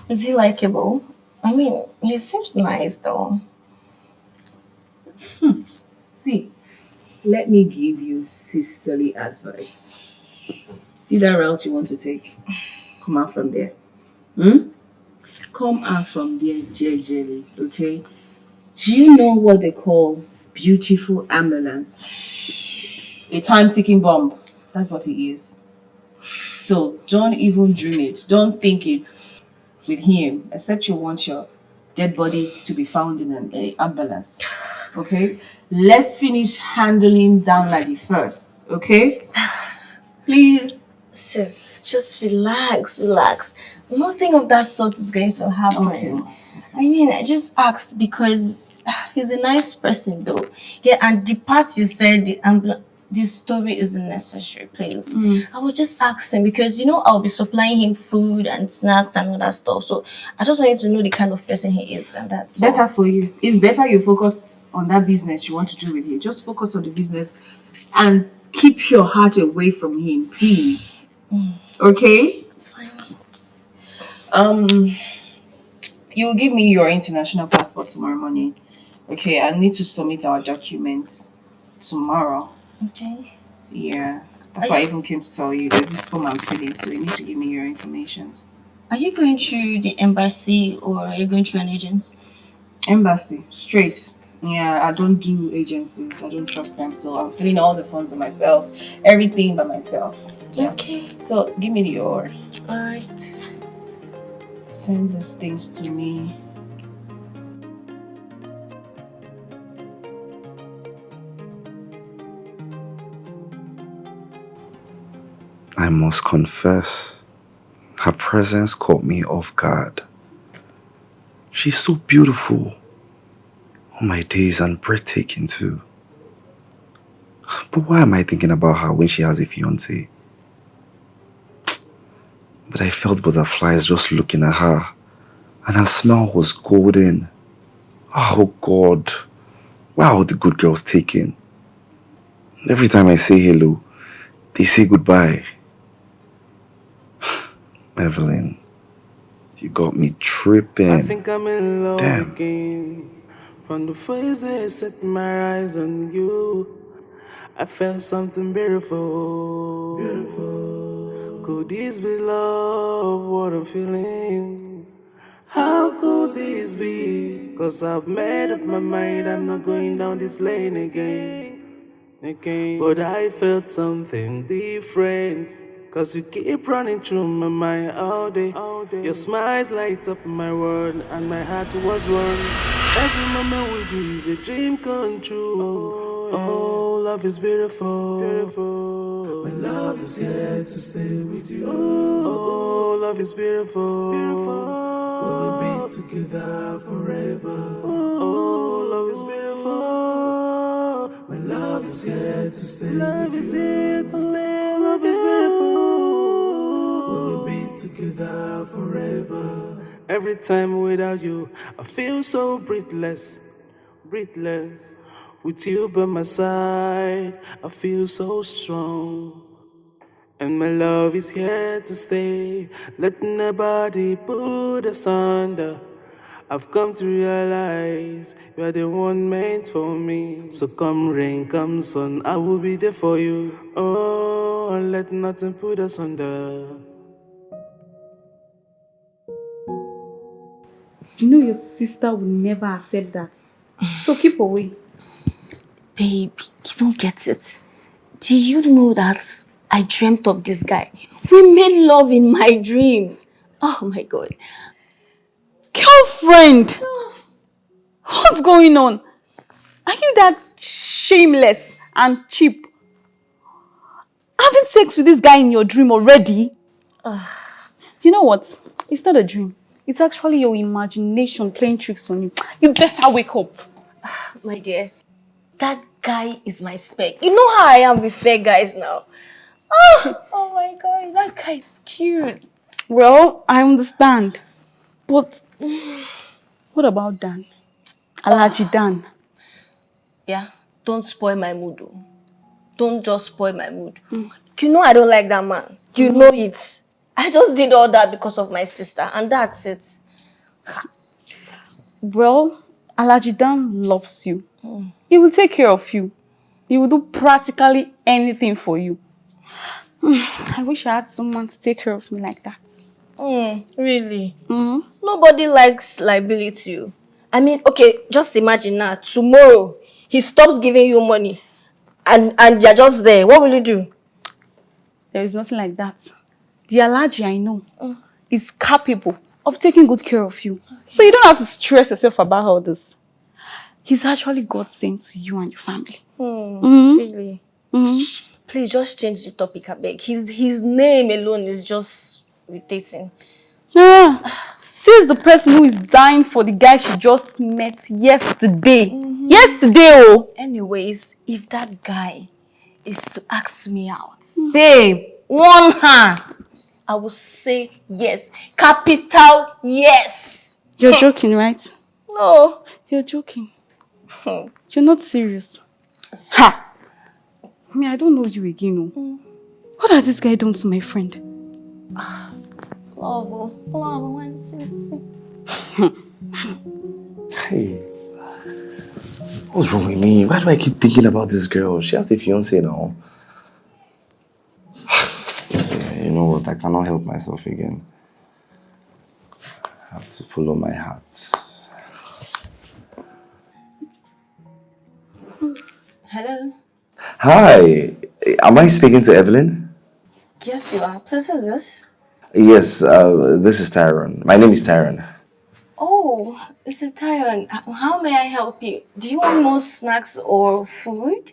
Is he likable? I mean, he seems nice though. See, let me give you sisterly advice. See that route you want to take? Come out from there. Come out from there, JJ, okay? Do you know what they call beautiful ambulance? A time-ticking bomb. That's what it is. So don't even dream it. Don't think it with him, except you want your dead body to be found in an ambulance. Okay? Let's finish handling down like the first. Okay? Please. Sis, just relax. Nothing of that sort is going to happen. Okay. I mean, I just asked because he's a nice person though. Yeah, and the part you said, this story isn't necessary, please. I was just asking because, I'll be supplying him food and snacks and all that stuff. So I just wanted to know the kind of person he is and that's all. Better for you. It's better you focus on that business you want to do with him. Just focus on the business and keep your heart away from him, please. Okay? It's fine. You'll give me your international passport tomorrow morning. Okay, I need to submit our documents tomorrow. Okay. Yeah. That's why I even came to tell you. There's this form I'm filling, so you need to give me your information. Are you going through the embassy or are you going through an agent? Embassy, straight. Yeah, I don't do agencies. I don't trust them, so I'm filling all the forms by myself. Everything by myself. Yeah. Okay. So give me your. Alright. Send these things to me. I must confess, her presence caught me off guard. She's so beautiful. All my days and breathtaking too. But why am I thinking about her when she has a fiancé? But I felt butterflies just looking at her, and her smile was golden. Oh God, why are all the good girls taken? Every time I say hello, they say goodbye. Evelyn, you got me tripping. I think I'm in love Damn. again. From the first day I set my eyes on you, I felt something beautiful. Could this be love? What I'm feeling? How could this be? 'Cause I've made up my mind, I'm not going down this lane again. But I felt something different. 'Cause you keep running through my mind all day. Your smiles light up my world and my heart was warm. Every moment with you is a dream come true. Oh, love is beautiful. My love is here to stay with you. Oh, love is beautiful. We'll be together forever. Oh, love is beautiful. My love is here to stay. Love is here to stay. Love is beautiful. We'll be together forever. Every time without you, I feel so breathless. With you by my side, I feel so strong. And my love is here to stay. Let nobody put us under. I've come to realize you are the one meant for me. So come rain, come sun, I will be there for you. Oh, and let nothing put us under. You know your sister will never accept that. So keep away. Babe, you don't get it. Do you know that I dreamt of this guy? We made love in my dreams. Oh my God. Girlfriend! What What's going on? Are you that shameless and cheap? Having sex with this guy in your dream already? You know what? It's not a dream. It's actually your imagination playing tricks on you. You better wake up. My dear, that guy is my spec. You know how I am with fair guys now. Oh my god, that guy is cute. Well, I understand. But what about Dan? Alaji Dan. Yeah, don't spoil my mood though. Don't just spoil my mood. You know I don't like that man. You know it. I just did all that because of my sister, and that's it. Well, Alaji Dan loves you. He will take care of you. He will do practically anything for you. I wish I had someone to take care of me like that. Really? Nobody likes liability. I mean, okay, just imagine now. Tomorrow, he stops giving you money, and you're just there. What will you do? There is nothing like that. The Alaji I know is capable of taking good care of you. So you don't have to stress yourself about all this. He's actually God sent to you and your family. Really? Please just change the topic, I beg. His name alone is just irritating. Says the person who is dying for the guy she just met yesterday. Yesterday, oh! Anyways, if that guy is to ask me out, babe, one hand, I will say yes. Capital yes. You're joking, right? No. You're joking. You're not serious. Ha! I mean, I don't know you again. What has this guy done to my friend? Love, one, two. Hey. What's wrong with me? Why do I keep thinking about this girl? She has a fiancé now. You know what? I cannot help myself again. I have to follow my heart. Hello? Hi. Am I speaking to Evelyn? Yes, you are. Please, is this? Yes, this is Tyron. My name is Tyron. Oh, Mr. Tyron, how may I help you? Do you want more snacks or food?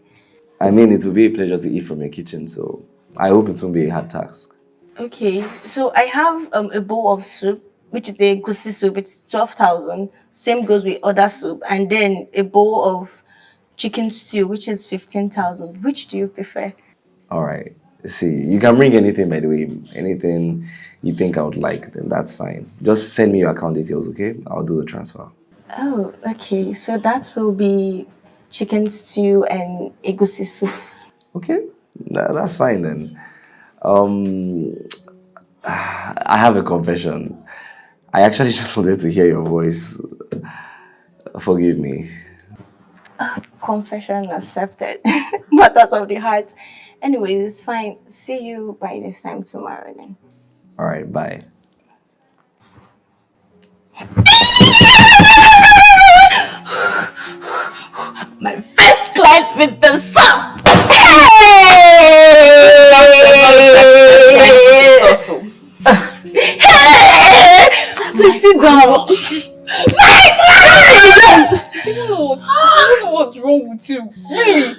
I mean, it will be a pleasure to eat from your kitchen, so I hope it won't be a hard task. Okay, so I have a bowl of soup, which is a goosey soup, it's 12,000. Same goes with other soup. And then a bowl of chicken stew, which is 15,000. Which do you prefer? All right. See, you can bring anything, by the way. Anything you think I would like, then that's fine. Just send me your account details, okay? I'll do the transfer. Oh, okay. So that will be chicken stew and egusi soup. Okay, that's fine then. I have a confession. I actually just wanted to hear your voice. Forgive me. Confession accepted. Matters of the heart. Anyway, it's fine. See you by this time tomorrow then. All right, bye. My first client with the sauce. Please sit down. I don't know what's wrong with you. Really?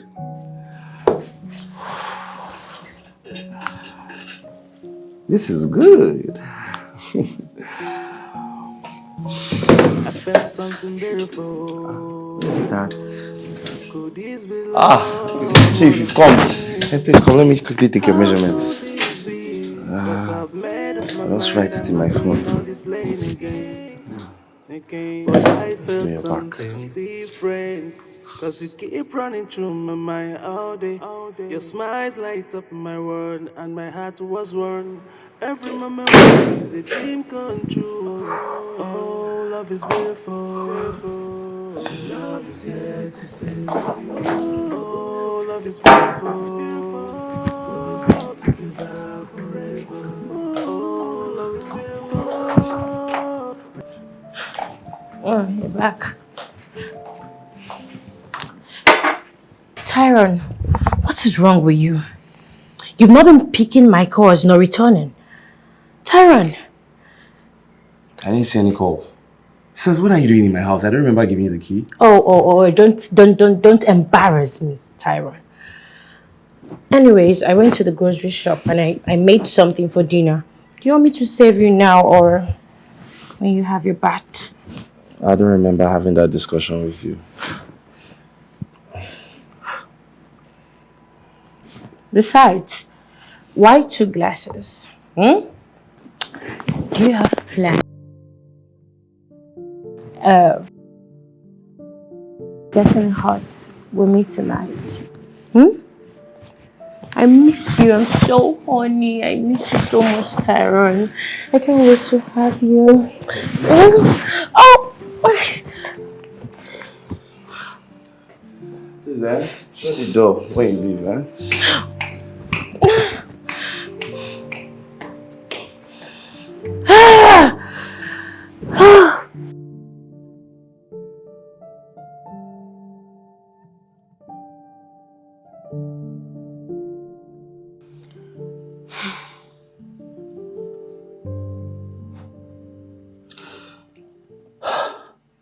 This is good. I felt something beautiful. What's that? Could this be Chief, come. Hey, please come. Let me quickly take your measurements. I'll just write it in my phone. But I Let's do felt your back. something different. Cause you keep running through my mind all day. Your smiles light up my world, and my heart was warm. Every moment is a dream come true. Oh, love is beautiful. Love is here to stay. Oh, love is beautiful. Together forever. Oh, love is beautiful. Oh, you're back. Tyron, what is wrong with you? You've not been picking my calls nor returning. Tyron. I didn't see any call. Says, what are you doing in my house? I don't remember giving you the key. Don't embarrass me, Tyrone. Anyways, I went to the grocery shop and I made something for dinner. Do you want me to serve you now or when you have your bath? I don't remember having that discussion with you. Besides, why 2 glasses? Do you have plans of getting hot with me tonight? I miss you. I'm so horny. I miss you so much, Tyrone. I can't wait to have you. Oh! Who's that? Shut the door when you leave, huh?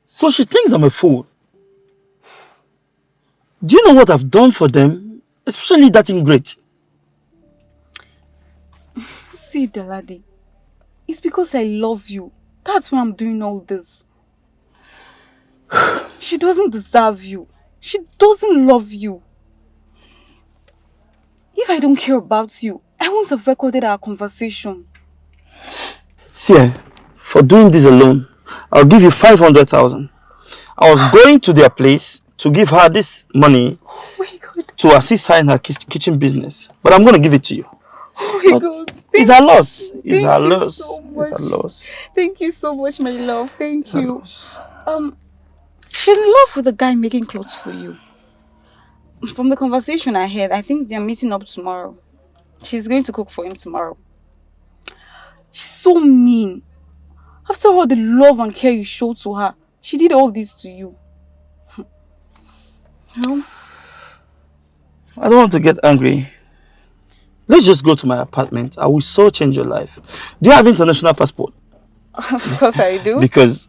So she thinks I'm a fool. Do you know what I've done for them? Especially that ingrate. See, Daladi, it's because I love you. That's why I'm doing all this. She doesn't deserve you. She doesn't love you. If I don't care about you, I won't have recorded our conversation. See, for doing this alone, I'll give you 500,000. I was going to their place to give her this money to assist her in her kitchen business. But I'm going to give it to you. Oh my God. It's a loss. It's a loss. It's a loss. Thank you so much, my love. Thank you. She's in love with the guy making clothes for you. From the conversation I had, I think they're meeting up tomorrow. She's going to cook for him tomorrow. She's so mean. After all the love and care you showed to her, she did all this to you. No? I don't want to get angry. Let's just go to my apartment. I will so change your life. Do you have international passport? Of course I do. Because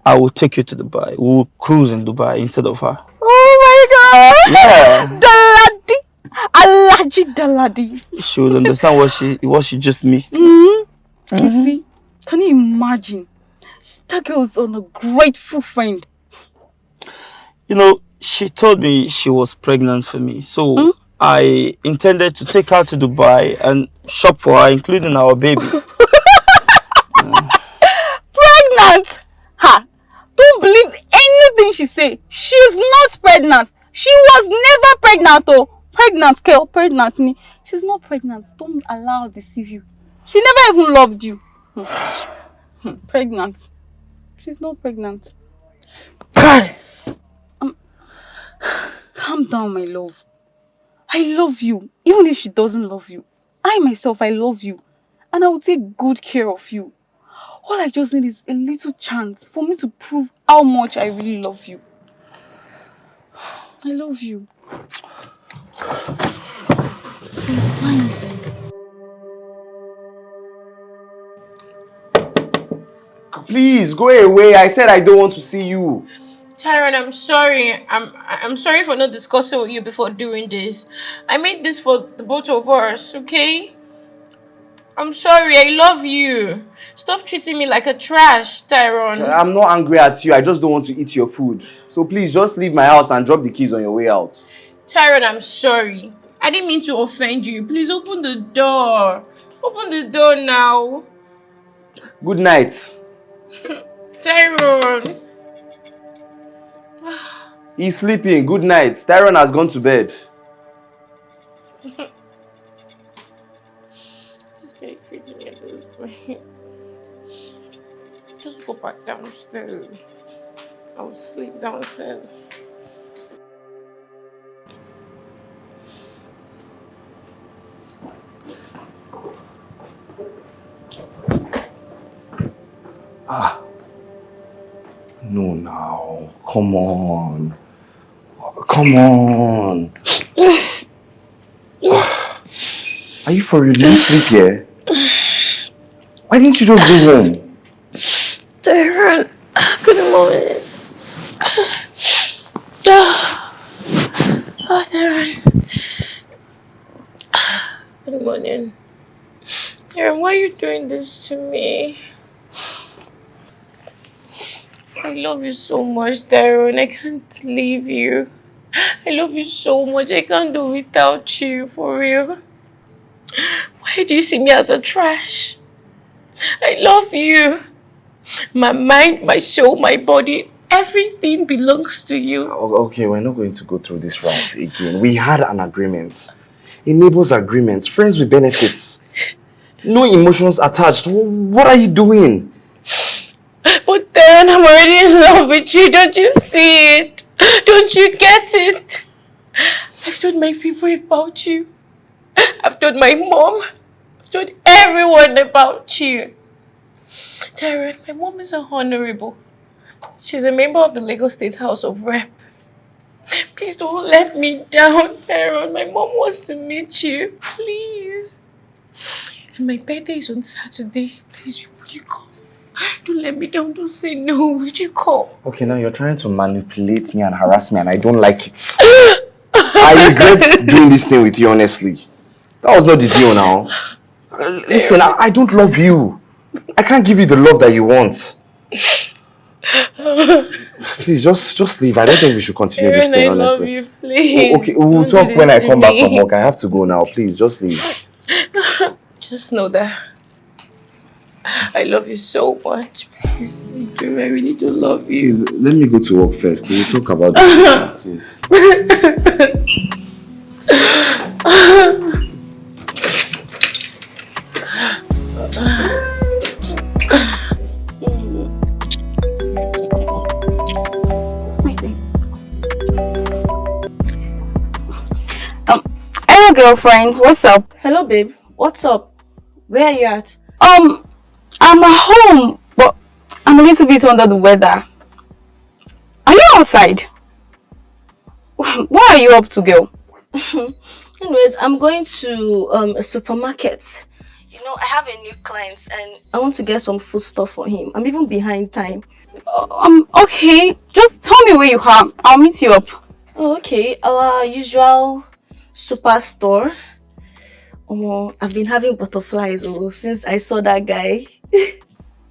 I will take you to Dubai. We will cruise in Dubai instead of her. Oh my God! Yeah. Daladi! Alaji Daladi. She would understand what she just missed. You see? Can you imagine? That girl is on a grateful friend. You know, she told me she was pregnant for me. So I intended to take her to Dubai and shop for her, including our baby. Pregnant? Ha! Don't believe anything she say. She's not pregnant. She was never pregnant, oh. Pregnant, girl, pregnant me. She's not pregnant. Don't allow her to deceive you. She never even loved you. Pregnant. She's not pregnant. Calm down, my love. I love you, even if she doesn't love you. I myself, I love you. And I will take good care of you. All I just need is a little chance for me to prove how much I really love you. I love you. It's fine. Please, go away. I said I don't want to see you. Tyrone, I'm sorry. I'm sorry for not discussing with you before doing this. I made this for the both of us, okay? I'm sorry. I love you. Stop treating me like a trash, Tyrone. I'm not angry at you. I just don't want to eat your food. So please, just leave my house and drop the keys on your way out. Tyrone, I'm sorry. I didn't mean to offend you. Please open the door. Open the door now. Good night. Tyrone. He's sleeping. Good night. Tyrone has gone to bed. This is very pretty at this way. Just go back downstairs. I'll sleep downstairs. No, now. Come on. Come on. Are you for real? Did you sleep here? Why didn't you just go home? Tyrone, Good morning. Oh, Darren. Good morning. Darren, why are you doing this to me? I love you so much, Darren. I can't leave you. I love you so much. I can't do without you, for real. Why do you see me as a trash? I love you. My mind, my soul, my body, everything belongs to you. Okay, we're not going to go through this route again. We had an agreement. A neighbor's agreement. Friends with benefits. No emotions attached. What are you doing? But then I'm already in love with you. Don't you see it? Don't you get it? I've told my people about you. I've told my mom. I've told everyone about you. Darren, my mom is a honorable. She's a member of the Lagos State House of Rep. Please don't let me down, Darren. My mom wants to meet you. Please. And my birthday is on Saturday. Please, would you come? Don't let me down. Don't say no. Would you come? Okay, now you're trying to manipulate me and harass me, and I don't like it. I regret doing this thing with you, honestly. That was not the deal now. Listen, I don't love you. I can't give you the love that you want. Please, just leave. I don't think we should continue this thing, honestly. I love you, please. Okay, we'll talk when I come back from work. I have to go now. Please, just leave. Just know that I love you so much. Please, I really do love you. Please, let me go to work first. We'll talk about this, please. Hello, girlfriend. What's up? Hello, babe. What's up? Where are you at? I'm at home, but I'm a little bit under the weather. Are you outside? What are you up to, girl? Anyways, I'm going to a supermarket. You know, I have a new client and I want to get some food stuff for him. I'm even behind time. Okay. Just tell me where you are. I'll meet you up. Oh, okay. Our usual superstore. I've been having butterflies since I saw that guy.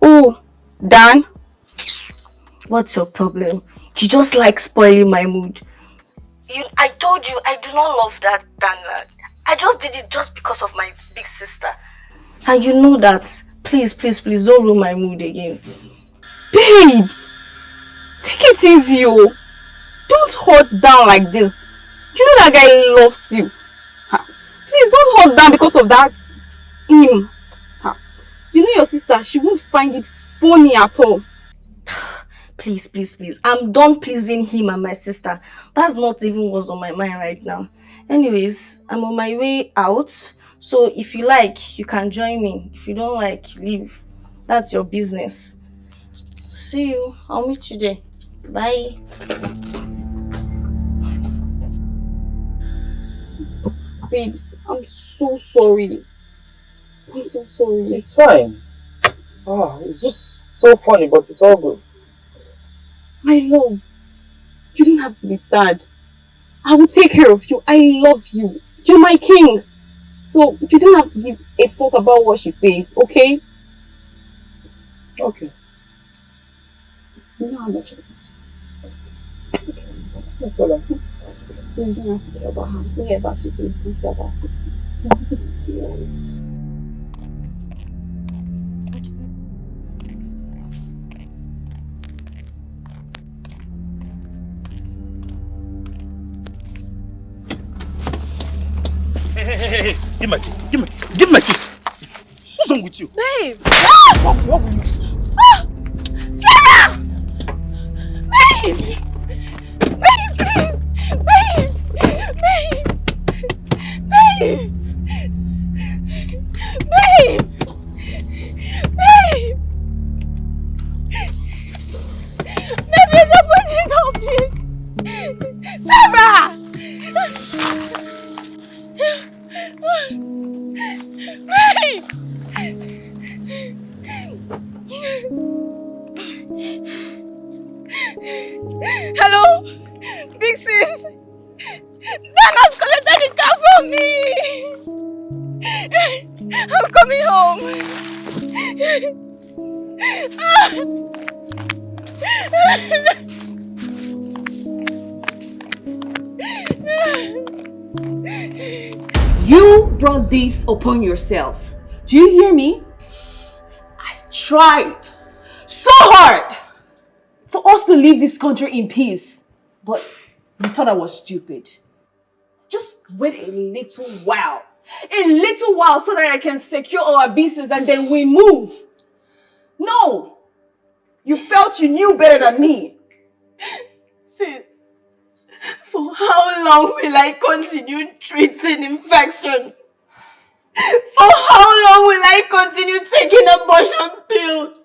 Oh, Dan? What's your problem? You just like spoiling my mood. I told you I do not love that Dan. I just did it just because of my big sister. And you know that. Please, please, please don't ruin my mood again. Babes, take it easy, oh. Don't hurt down like this. You know that guy loves you. Please don't hurt down because of that. Him. You know your sister, she won't find it funny at all. Please, please, please. I'm done pleasing him and my sister. That's not even what's on my mind right now. Anyways, I'm on my way out. So if you like, you can join me. If you don't like, leave. That's your business. See you. I'll meet you there. Bye. Babes, I'm so sorry. I'm so sorry. It's fine. It's just so funny, but it's all good. My love, you don't have to be sad. I will take care of you. I love you. You're my king. So you don't have to give a fuck about what she says, okay? Okay. You know how much it is. Okay, no problem. So you don't have to care about her. Whatever she says, don't care about it. Hey, give my key. Give my key. What's wrong with you? Babe! What will you do? Sarah! Babe! Babe, please! Babe! Babe! Babe! Babe! Babe! Babe, you're supposed to talk, please! Sarah! Babe! Hello? Big sis? Dana's collected the car from me! I'm coming home! You brought this upon yourself. Do you hear me? I tried so hard for us to leave this country in peace. But you thought I was stupid. Just wait a little while. A little while so that I can secure our visas and then we move. No. You felt you knew better than me. Sis, for how long will I continue treating infections? For how long will I continue taking abortion pills?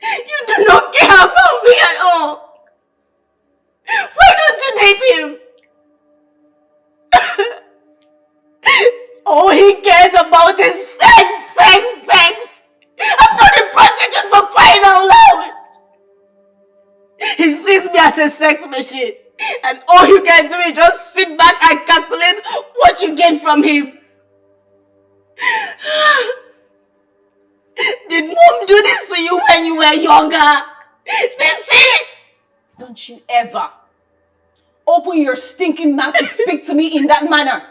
You do not care about me at all. Why don't you date him? All he cares about is sex, sex, sex. I'm not a prostitute for crying out loud. He sees me as a sex machine, and all you can do is just sit back and calculate what you get from him. Did mom do this to you when you were younger? Did she? Don't you ever open your stinking mouth to speak to me in that manner.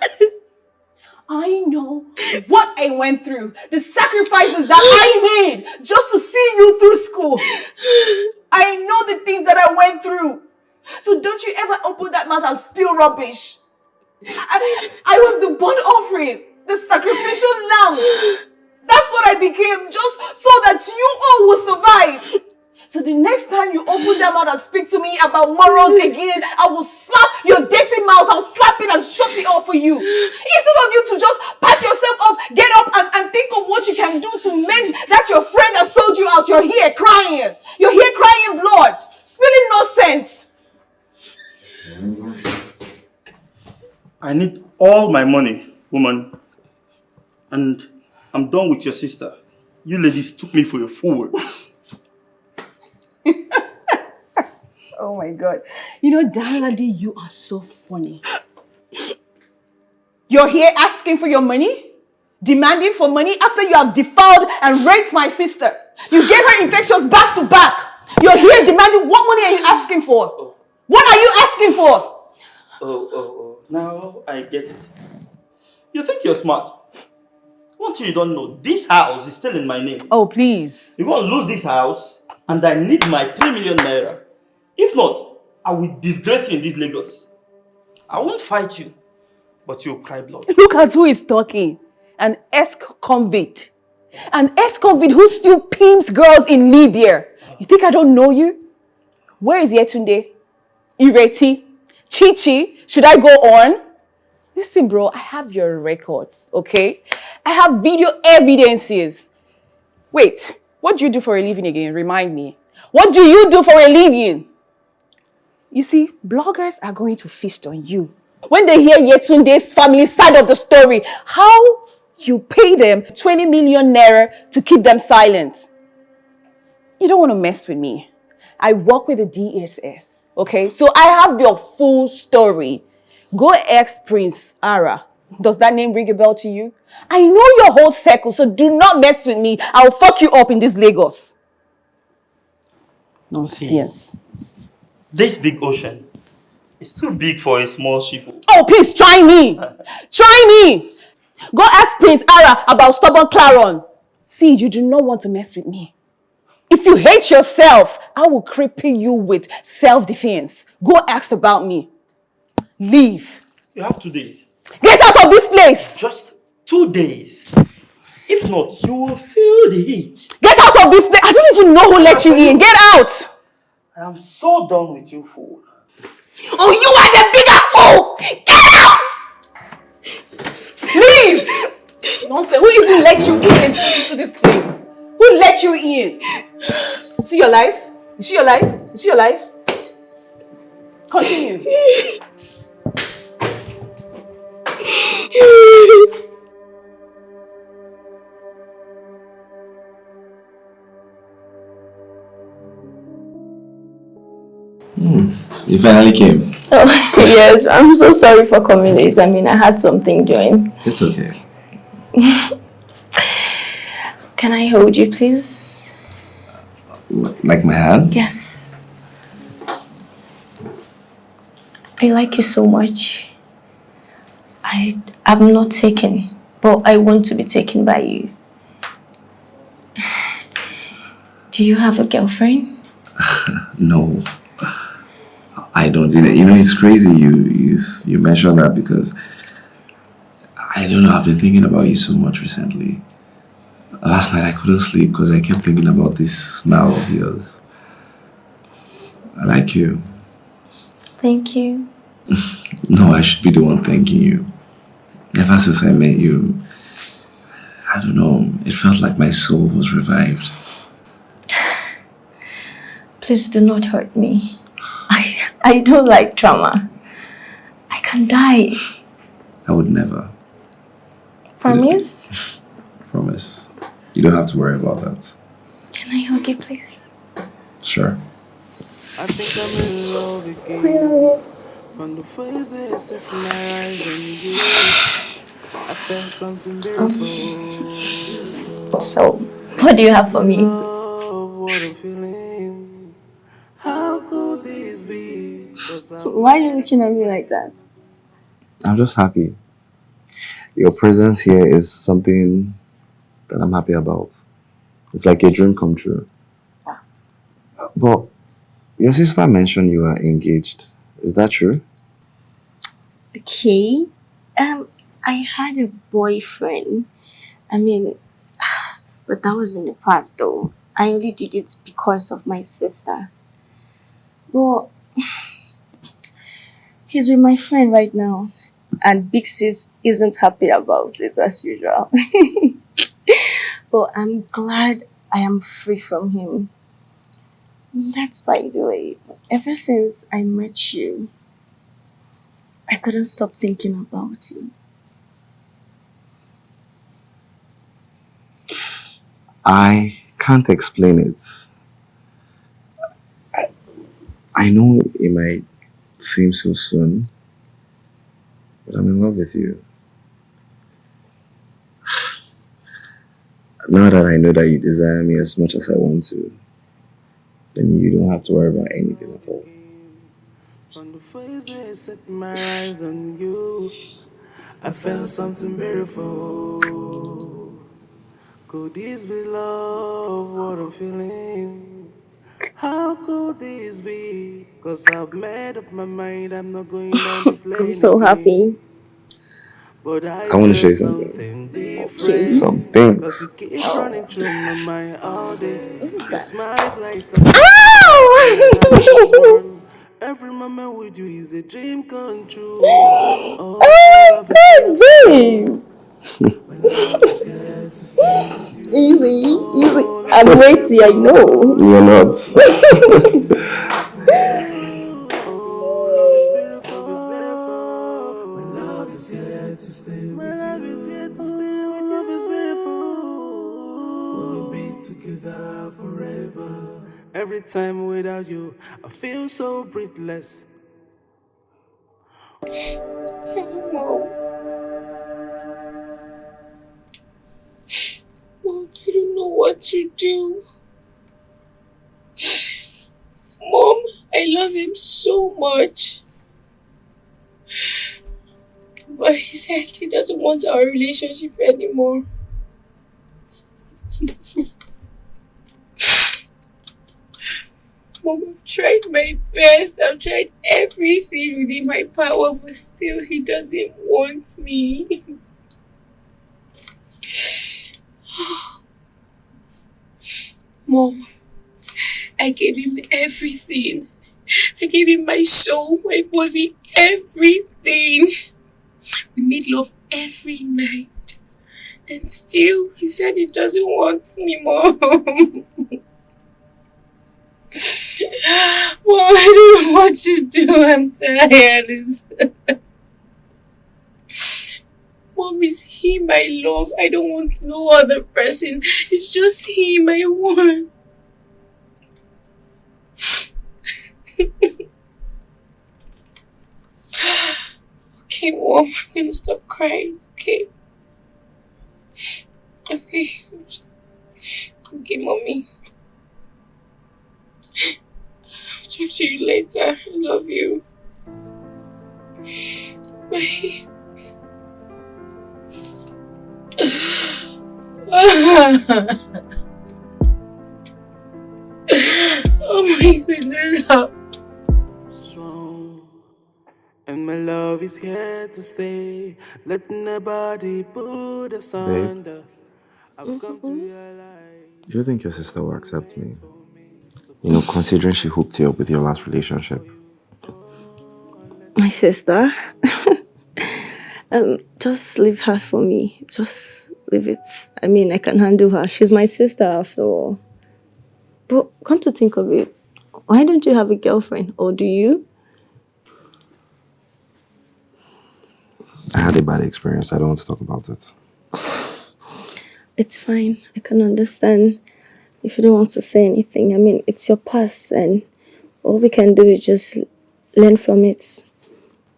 I know what I went through, the sacrifices that I made just to see you through school. I know the things that I went through. So don't you ever open that mouth and spill rubbish. I was the burnt offering, the sacrificial lamb. That's what I became, just so that you all will survive. So the next time you open that mouth and speak to me about morals again, I will slap your dirty mouth. I'll slap it and shut it up for you. Instead of you to just pack yourself up, get up and think of what you can do to mend that your friend that sold you out. You're here crying. You're here crying blood. Spilling nonsense. I need all my money, woman. And I'm done with your sister. You ladies took me for a fool. Oh my God. You know, Daladi, you are so funny. You're here asking for your money? Demanding for money after you have defiled and raped my sister. You gave her infections back to back. You're here demanding, what money are you asking for? What are you asking for? Oh. Now I get it. You think you're smart. One thing you don't know, this house is still in my name. Oh, please. You won't lose this house, and I need my 3 million naira. If not, I will disgrace you in this Lagos. I won't fight you, but you'll cry blood. Look at who is talking. An ex-convict. An ex-convict who still pimps girls in Libya. You think I don't know you? Where is Yetunde? Ireti? Chichi? Should I go on? Listen, bro, I have your records, okay? I have video evidences. Wait, what do you do for a living again? Remind me. What do you do for a living? You see, bloggers are going to feast on you. When they hear Yetunde's family side of the story, how you pay them 20 million naira to keep them silent. You don't want to mess with me. I work with the DSS, okay? So I have your full story. Go ask Prince Ara. Does that name ring a bell to you? I know your whole circle, so do not mess with me. I'll fuck you up in this Lagos. Nonsense. This big ocean is too big for a small ship. Oh, please, try me. Try me. Go ask Prince Ara about stubborn Claron. See, you do not want to mess with me. If you hate yourself, I will cripple you with self-defense. Go ask about me. Leave. You have 2 days. Get out of this place. Just 2 days. If not, you will feel the heat. Get out of this place. I don't even know who let you in. Get out. I am so done with you, fool. Oh, you are the bigger fool! Get out! Leave. Nonsense. Who even let you into this place? Who let you in? See your life? You see your life? You see your life? Continue. You finally came. Oh, yes, I'm so sorry for coming late. I mean, I had something doing. It's okay. Can I hold you, please? Like my hand? Yes. I like you so much. I'm not taken, but I want to be taken by you. Do you have a girlfriend? No. I don't. You know, it's crazy you mentioned that because I don't know, I've been thinking about you so much recently. Last night I couldn't sleep because I kept thinking about this smile of yours. I like you. Thank you. No, I should be the one thanking you. Ever since I met you, I don't know, it felt like my soul was revived. Please do not hurt me. I don't like trauma. I can die. I would never. Promise? Promise. You don't have to worry about that. Can I hug you, please? Sure. I think I'm in love again. From the first day I set my eyes on you, I felt something beautiful. So, what do you have for me? Love, what a feeling. How could this be? Why are you looking at me like that? I'm just happy. Your presence here is something that I'm happy about. It's like a dream come true. But your sister mentioned you are engaged. Is that true? Okay. I had a boyfriend. I mean, but that was in the past though. I only did it because of my sister. Well, he's with my friend right now. And Big Sis isn't happy about it as usual. But I'm glad I am free from him. That's by the way. Ever since I met you, I couldn't stop thinking about you. I can't explain it. I know it might seem so soon, but I'm in love with you. Now that I know that you desire me as much as I want to, then you don't have to worry about anything at all. From the first day I set my eyes on you, I felt something beautiful. Could this be love? What a feeling. How could this be? Cause I've made up my mind, I'm not going down this lane. I'm so happy. But I want to show you felt something. different. Some Cause things. it keeps running through my mind all day. Your smile's like a every moment with you is a dream come true. Oh, Oh love is my beautiful. god, babe! My love is here to stay with you. Easy. Oh, I'm love is waiting, I know. You're not. Oh, love is beautiful. My love is here to stay. My love is here to stay. My love is beautiful. We'll be together forever. Every time without you, I feel so breathless. Mom, I don't know what to do. Mom, I love him so much. But he said he doesn't want our relationship anymore. Mom, I've tried my best. I've tried everything within my power, but still he doesn't want me. Mom, I gave him everything. I gave him my soul, my body, everything. We made love every night. And still, he said he doesn't want me, Mom. Mom, I don't know what to do. I'm tired. Mom, is him I love. I don't want no other person. It's just him I want. Oh, I'm gonna stop crying, okay? Okay. Okay, mommy. I'll talk to you later. I love you. Bye. Oh my goodness. Strong. And my love is here to stay. Let nobody put us under. I've come to realize. Do you think your sister will accept me? You know, considering she hooked you up with your last relationship. My sister? Just leave her for me. Just leave it. I mean, I can handle her. She's my sister after all. But come to think of it, why don't you have a girlfriend? Or do you? I had a bad experience. I don't want to talk about it. It's fine. I can understand if you don't want to say anything. I mean, it's your past and all we can do is just learn from it.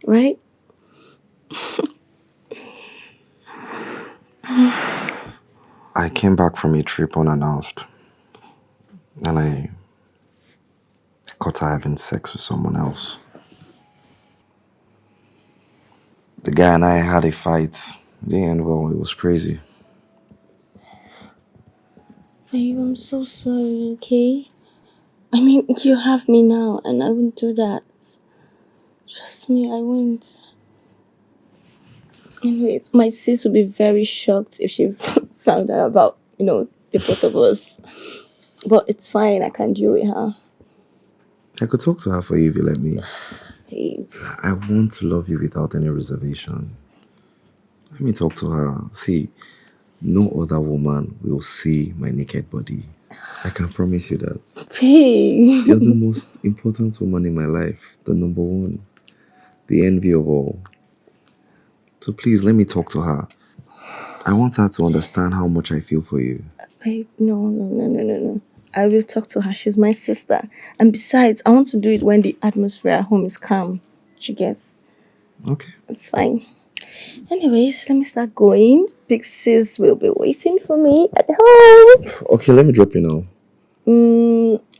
Right? I came back from a trip unannounced. And I caught her having sex with someone else. The guy and I had a fight. In the end, well, it was crazy. Babe, I'm so sorry, okay? I mean, you have me now and I wouldn't do that. Trust me, I wouldn't. Anyways, my sis would be very shocked if she found out about, the both of us. But it's fine, I can deal with her. I could talk to her for you if you let me. Babe. I want to love you without any reservation. Let me talk to her. See, no other woman will see my naked body. I can promise you that. Babe. You're the most important woman in my life. The number one. The envy of all. So please, let me talk to her. I want her to understand how much I feel for you. Babe, no. I will talk to her. She's my sister. And besides, I want to do it when the atmosphere at home is calm. She gets. Okay. It's fine. Anyways, let me start going. Big sis will be waiting for me at home. Okay, let me drop you now.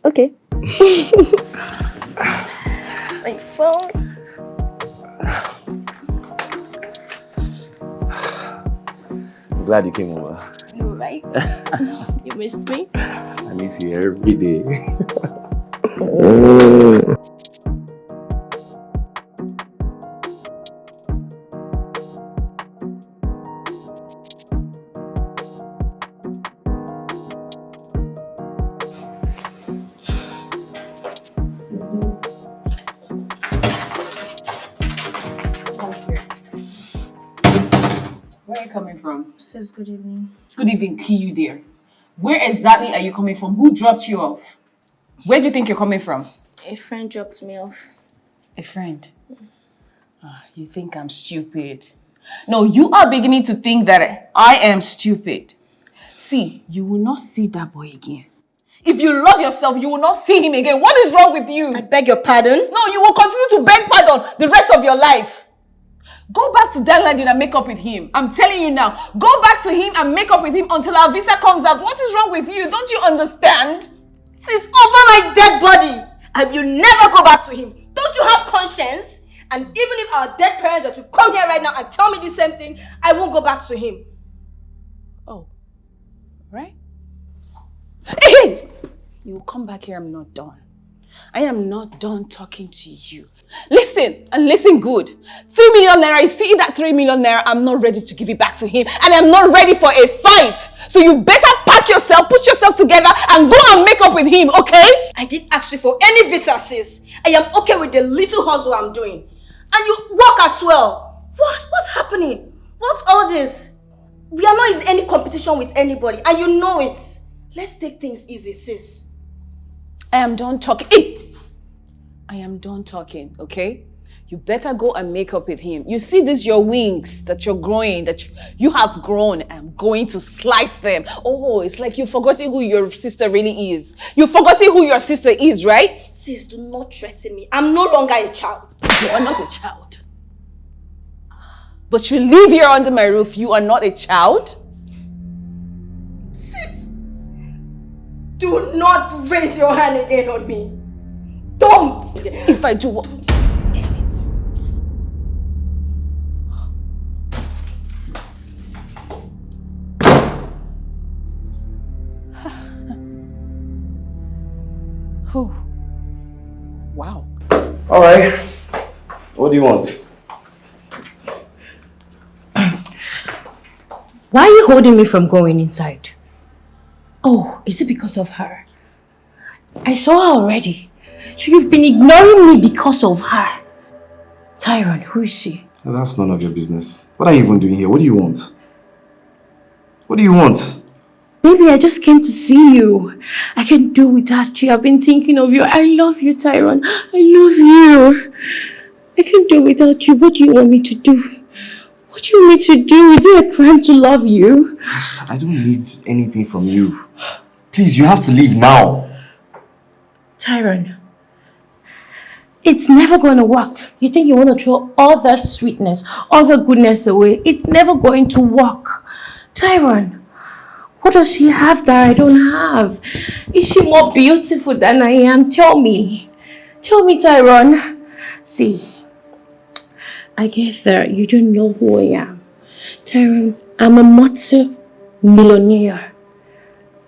Okay. My phone. I'm glad you came over. You're right. You missed me. I miss you every day. Where are you coming from? Sis, good evening. Good evening, you there. Where exactly are you coming from? Who dropped you off? Where do you think you're coming from? A friend dropped me off. A friend? You think I'm stupid? No, you are beginning to think that I am stupid. See, you will not see that boy again. If you love yourself, you will not see him again. What is wrong with you? I beg your pardon? No, you will continue to beg pardon the rest of your life. Go back to that landing and make up with him. I'm telling you now. Go back to him and make up with him until our visa comes out. What is wrong with you? Don't you understand? Sis, over my dead body. I will never go back to him. Don't you have conscience? And even if our dead parents were to come here right now and tell me the same thing, I won't go back to him. Oh. Right? Hey! You will come back here. I'm not done. I am not done talking to you. Listen, and listen good. 3 million naira, you see that 3 million naira, I'm not ready to give it back to him. And I'm not ready for a fight. So you better pack yourself, put yourself together, and go and make up with him, okay? I didn't ask you for any visa, sis. I am okay with the little hustle I'm doing. And you work as well. What's happening? What's all this? We are not in any competition with anybody, and you know it. Let's take things easy, sis. I am done talking. I am done talking, okay? You better go and make up with him. You see this, your wings that you're growing, that you have grown. I'm going to slice them. Oh, it's like you've forgotten who your sister really is. You've forgotten who your sister is, right? Sis, do not threaten me. I'm no longer a child. You are not a child. But you live here under my roof. You are not a child. Sis, do not raise your hand again on me. Don't. If I do what? Damn it. Oh. Wow. All right. What do you want? Why are you holding me from going inside? Oh, is it because of her? I saw her already. So you've been ignoring me because of her. Tyrone, who is she? That's none of your business. What are you even doing here? What do you want? What do you want? Baby, I just came to see you. I can't do without you. I've been thinking of you. I love you, Tyrone. I love you. I can't do without you. What do you want me to do? What do you want me to do? Is it a crime to love you? I don't need anything from you. Please, you have to leave now. Tyrone, it's never going to work. You think you want to throw all that sweetness, all the goodness away? It's never going to work. Tyrone, what does she have that I don't have? Is she more beautiful than I am? Tell me. Tell me, Tyrone. See, I get that you don't know who I am. Tyrone, I'm a multi-millionaire.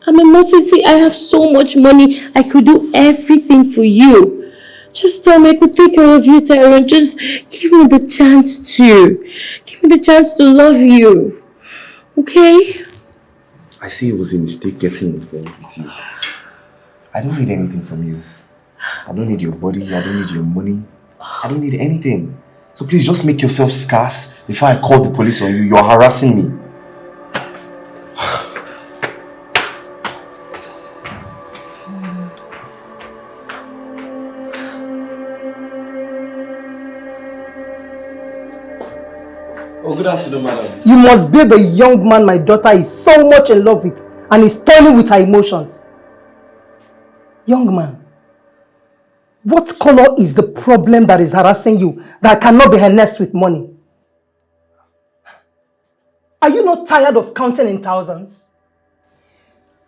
I'm a multi. I have so much money. I could do everything for you. Just tell me I could take care of you, Tyrone. Just give me the chance to. Give me the chance to love you. Okay? I see it was a mistake getting involved with you. I don't need anything from you. I don't need your body. I don't need your money. I don't need anything. So please just make yourself scarce before I call the police on you. You're harassing me. Oh, good afternoon, madam. You must be the young man my daughter is so much in love with and is toiling with her emotions. Young man, what color is the problem that is harassing you that cannot be harnessed with money? Are you not tired of counting in thousands?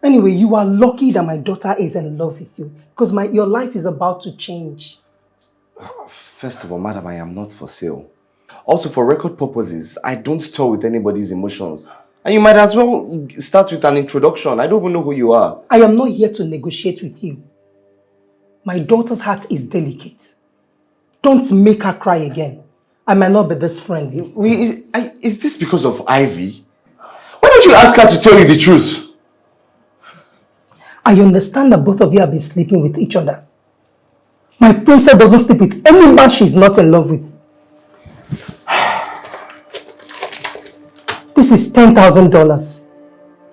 Anyway, you are lucky that my daughter is in love with you because your life is about to change. First of all, madam, I am not for sale. Also, for record purposes, I don't toy with anybody's emotions. And you might as well start with an introduction. I don't even know who you are. I am not here to negotiate with you. My daughter's heart is delicate. Don't make her cry again. I might not be this friendly. Is this because of Ivy? Why don't you ask her to tell you the truth? I understand that both of you have been sleeping with each other. My princess doesn't sleep with any man she's not in love with. This is $10,000.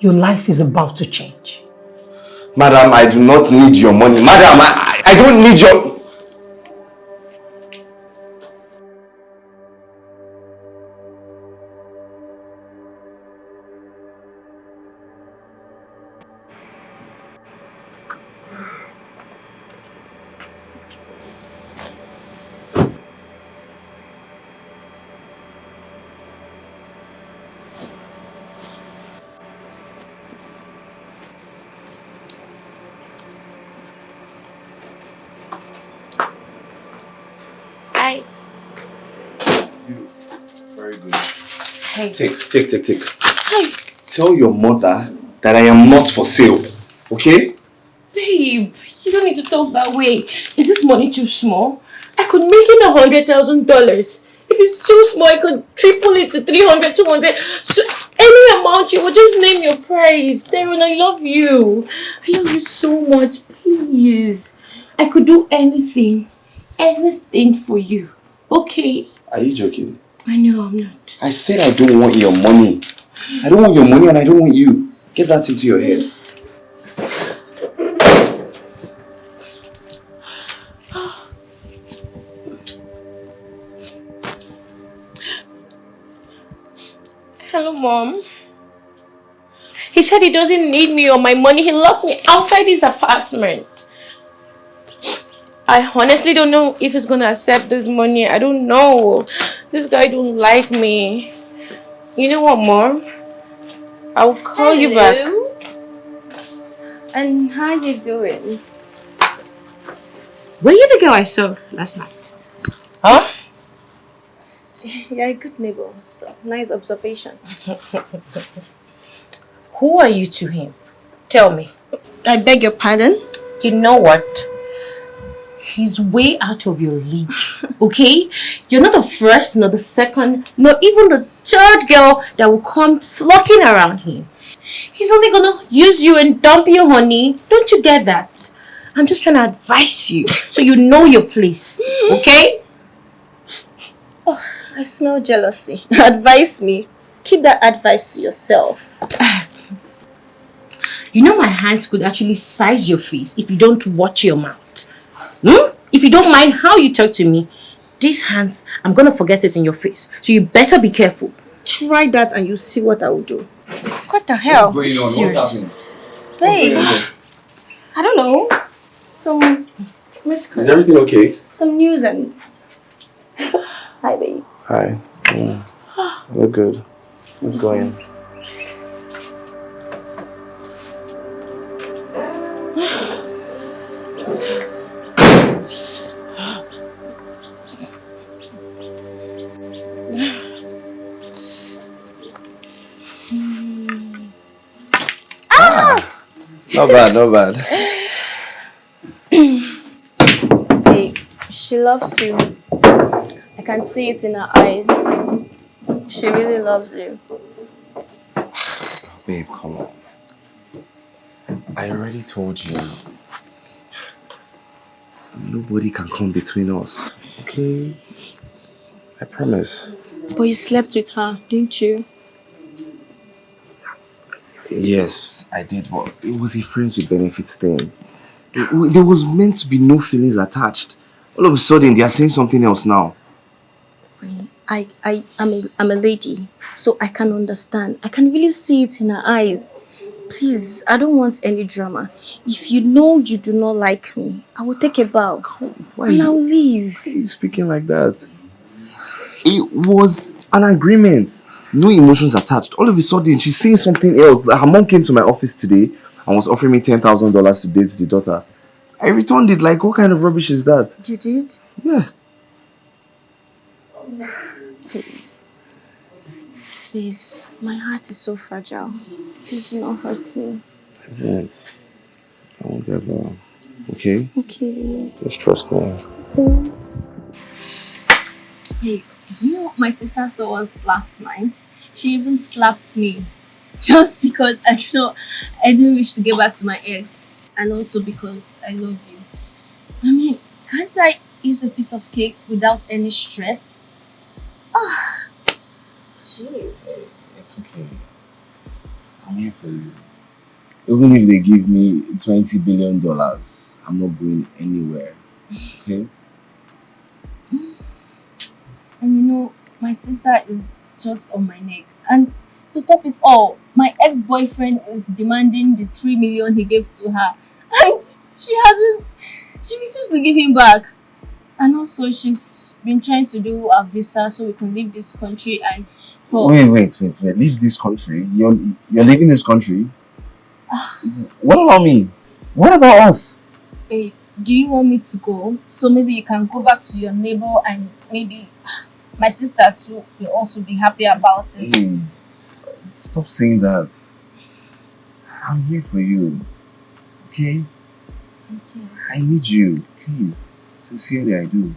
Your life is about to change. Madam, I do not need your money. Madam, I don't need your... Very good. Hey. Take. Hey. Tell your mother that I am not for sale. Okay? Babe, you don't need to talk that way. Is this money too small? I could make it $100,000. If it's too small, I could triple it to 300, 200. So any amount you would just name your price. Darren, I love you. I love you so much. Please. I could do anything for you. Okay? Are you joking? I know I'm not. I said I don't want your money. I don't want your money and I don't want you. Get that into your head. Hello, Mom. He said he doesn't need me or my money. He locked me outside his apartment. I honestly don't know if he's gonna accept this money. I don't know. This guy don't like me. You know what, Mom? I'll call you back. And how you doing? Were you the girl I saw last night? Huh? You're a good neighbor, so nice observation. Who are you to him? Tell me. I beg your pardon? You know what? He's way out of your league, okay? You're not the first, not the second, not even the third girl that will come flocking around him. He's only gonna use you and dump you, honey. Don't you get that? I'm just trying to advise you so you know your place, okay? Oh, I smell jealousy. Advise me. Keep that advice to yourself. You know my hands could actually size your face if you don't watch your mouth. If you don't mind how you talk to me, these hands, I'm gonna forget it in your face. So you better be careful. Try that and you see what I will do. What the hell? What's going on? What's happening? Hey, I don't know. Some miscalls. Is everything okay? Some nuisance. Hi, babe. Hi. Look good. Let's go in. Not bad, not bad. Hey, she loves you. I can see it in her eyes. She really loves you. Babe, come on. I already told you. Nobody can come between us, okay? I promise. But you slept with her, didn't you? Yes, I did, but it was a friends with benefits thing. There was meant to be no feelings attached. All of a sudden, they are saying something else now. I'm a lady, so I can understand. I can really see it in her eyes. Please, I don't want any drama. If you know you do not like me, I will take a bow. Why and I'll leave. Why are you speaking like that? It was an agreement. No emotions attached. All of a sudden, she's saying something else. Like her mom came to my office today and was offering me $10,000 to date the daughter. I returned it. Like, what kind of rubbish is that? You did? Yeah. Please, my heart is so fragile. Please do not hurt me. I won't ever. Okay? Okay. Just trust me. Hey, do you know what my sister saw us last night? She even slapped me. Just because I didn't wish to get back to my ex. And also because I love you. I mean, can't I eat a piece of cake without any stress? Ah, jeez. It's okay. I'm here for you. Even if they give me $20 billion, I'm not going anywhere. Okay? And you know, my sister is just on my neck. And to top it all, my ex-boyfriend is demanding the $3 million he gave to her. And she refused to give him back. And also, she's been trying to do a visa so we can leave this country and for... Wait. Leave this country? You're leaving this country? What about me? What about us? Babe, do you want me to go? So maybe you can go back to your neighbor and maybe my sister too will also be happy about it. Hey, stop saying that. I'm here for you. Okay? Okay. I need you. Please. Sincerely, I do.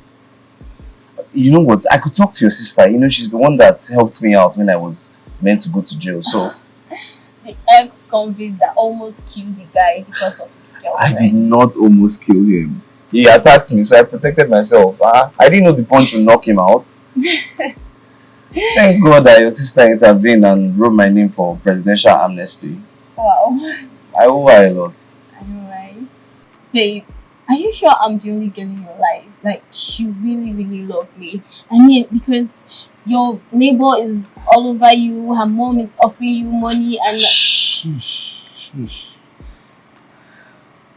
You know what? I could talk to your sister. You know, she's the one that helped me out when I was meant to go to jail. So the ex-convict that almost killed the guy because of his girlfriend. I did not almost kill him. He attacked me, so I protected myself. I didn't know the punch would knock him out. Thank God that your sister intervened and wrote my name for presidential amnesty. Wow. I owe her a lot. I know, right? Babe, are you sure I'm the only girl in your life? Like, you really, really love me. I mean, because your neighbor is all over you, her mom is offering you money and... Shush.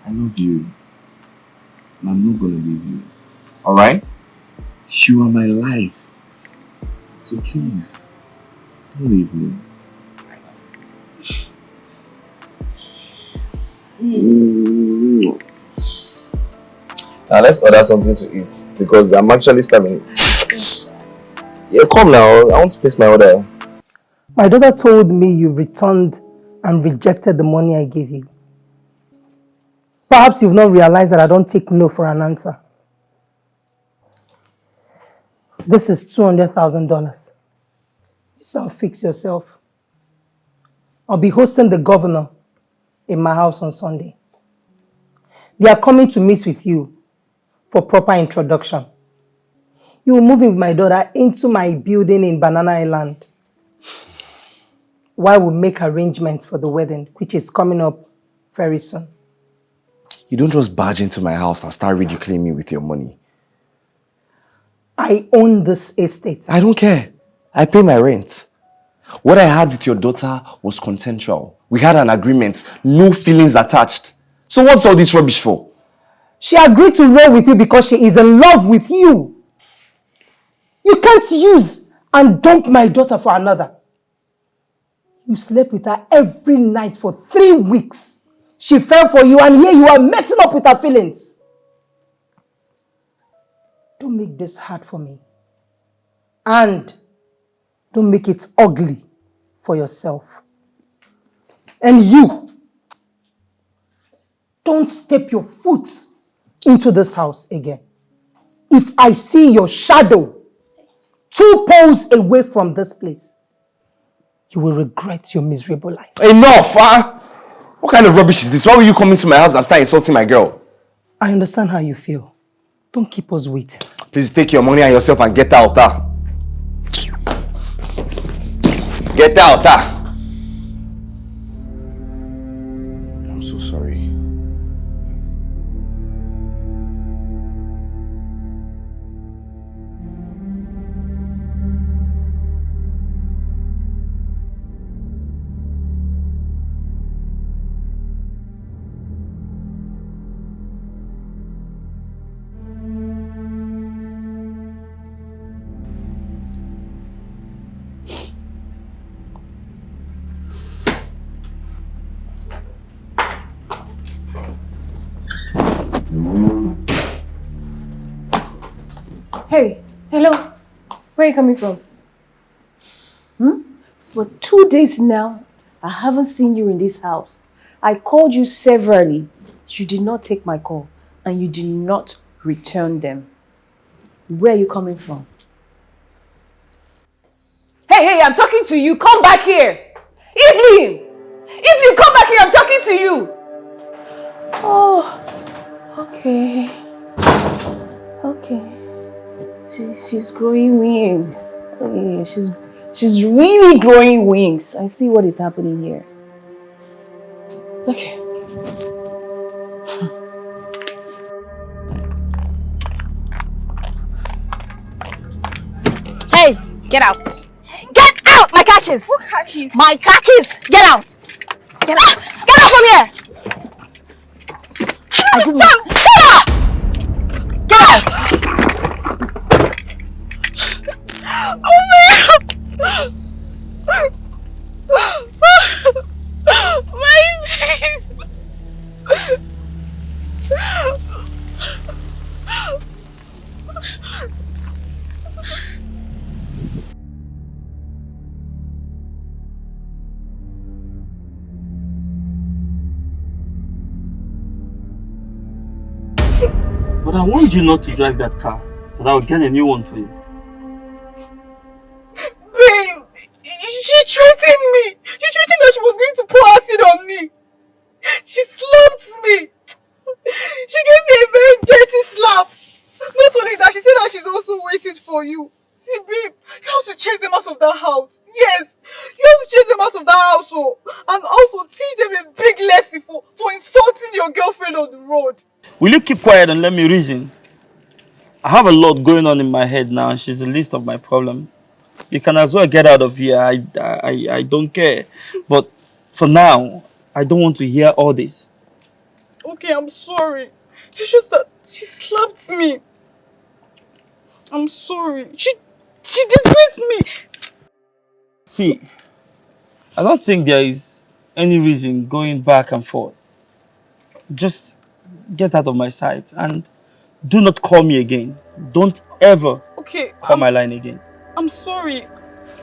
I love you. And I'm not gonna leave you. Alright? You are my life. So please, Don't leave me. Now let's order something to eat because I'm actually starving. Yeah, come now. I want to place my order. My daughter told me you returned and rejected the money I gave you. Perhaps you've not realized that I don't take no for an answer. This is $200,000. So fix yourself. I'll be hosting the governor in my house on Sunday. They are coming to meet with you for proper introduction. You will move in with my daughter into my building in Banana Island while we make arrangements for the wedding, which is coming up very soon. You don't just barge into my house and start ridiculing me with your money. I own this estate. I don't care. I pay my rent. What I had with your daughter was consensual. We had an agreement, no feelings attached. So what's all this rubbish for? She agreed to roll with you because she is in love with you. You can't use and dump my daughter for another. You slept with her every night for 3 weeks. She fell for you and here you are messing up with her feelings. Don't make this hard for me. And don't make it ugly for yourself. And you, don't step your foot into this house again. If I see your shadow 2 poles away from this place, you will regret your miserable life. Enough! What kind of rubbish is this? Why will you come into my house and start insulting my girl? I understand how you feel. Don't keep us waiting. Please take your money and yourself and get out. Get out. I'm so sorry. Hey, hello. Where are you coming from? For 2 days now, I haven't seen you in this house. I called you severally. You did not take my call and you did not return them. Where are you coming from? Hey, I'm talking to you. Come back here. Evelyn! Evelyn, come back here. I'm talking to you. Oh, okay. Okay. She's growing wings. Yeah, she's really growing wings. I see what is happening here. Okay. Hey, get out. Get out, my khakis. What khakis? My khakis. Get out. Get out. Get out from here. I don't understand. Get out. Get out. Oh my God! My face! But I warned you not to drive that car, that I'll get a new one for you. Babe, she threatened me. She threatened that she was going to pour acid on me. She slapped me. She gave me a very dirty slap. Not only that, she said that she's also waiting for you. See, babe, you have to chase them out of that house. Yes, you have to chase them out of that house. Oh. And also teach them a big lesson for insulting your girlfriend on the road. Will you keep quiet and let me reason? I have a lot going on in my head now, and she's the least of my problem. You can as well get out of here. I don't care. But for now, I don't want to hear all this. Okay, I'm sorry. It's just that she slapped me. I'm sorry. She disgraced me. See, I don't think there is any reason going back and forth. Just get out of my sight and do not call me again. Don't ever call my line again. I'm sorry.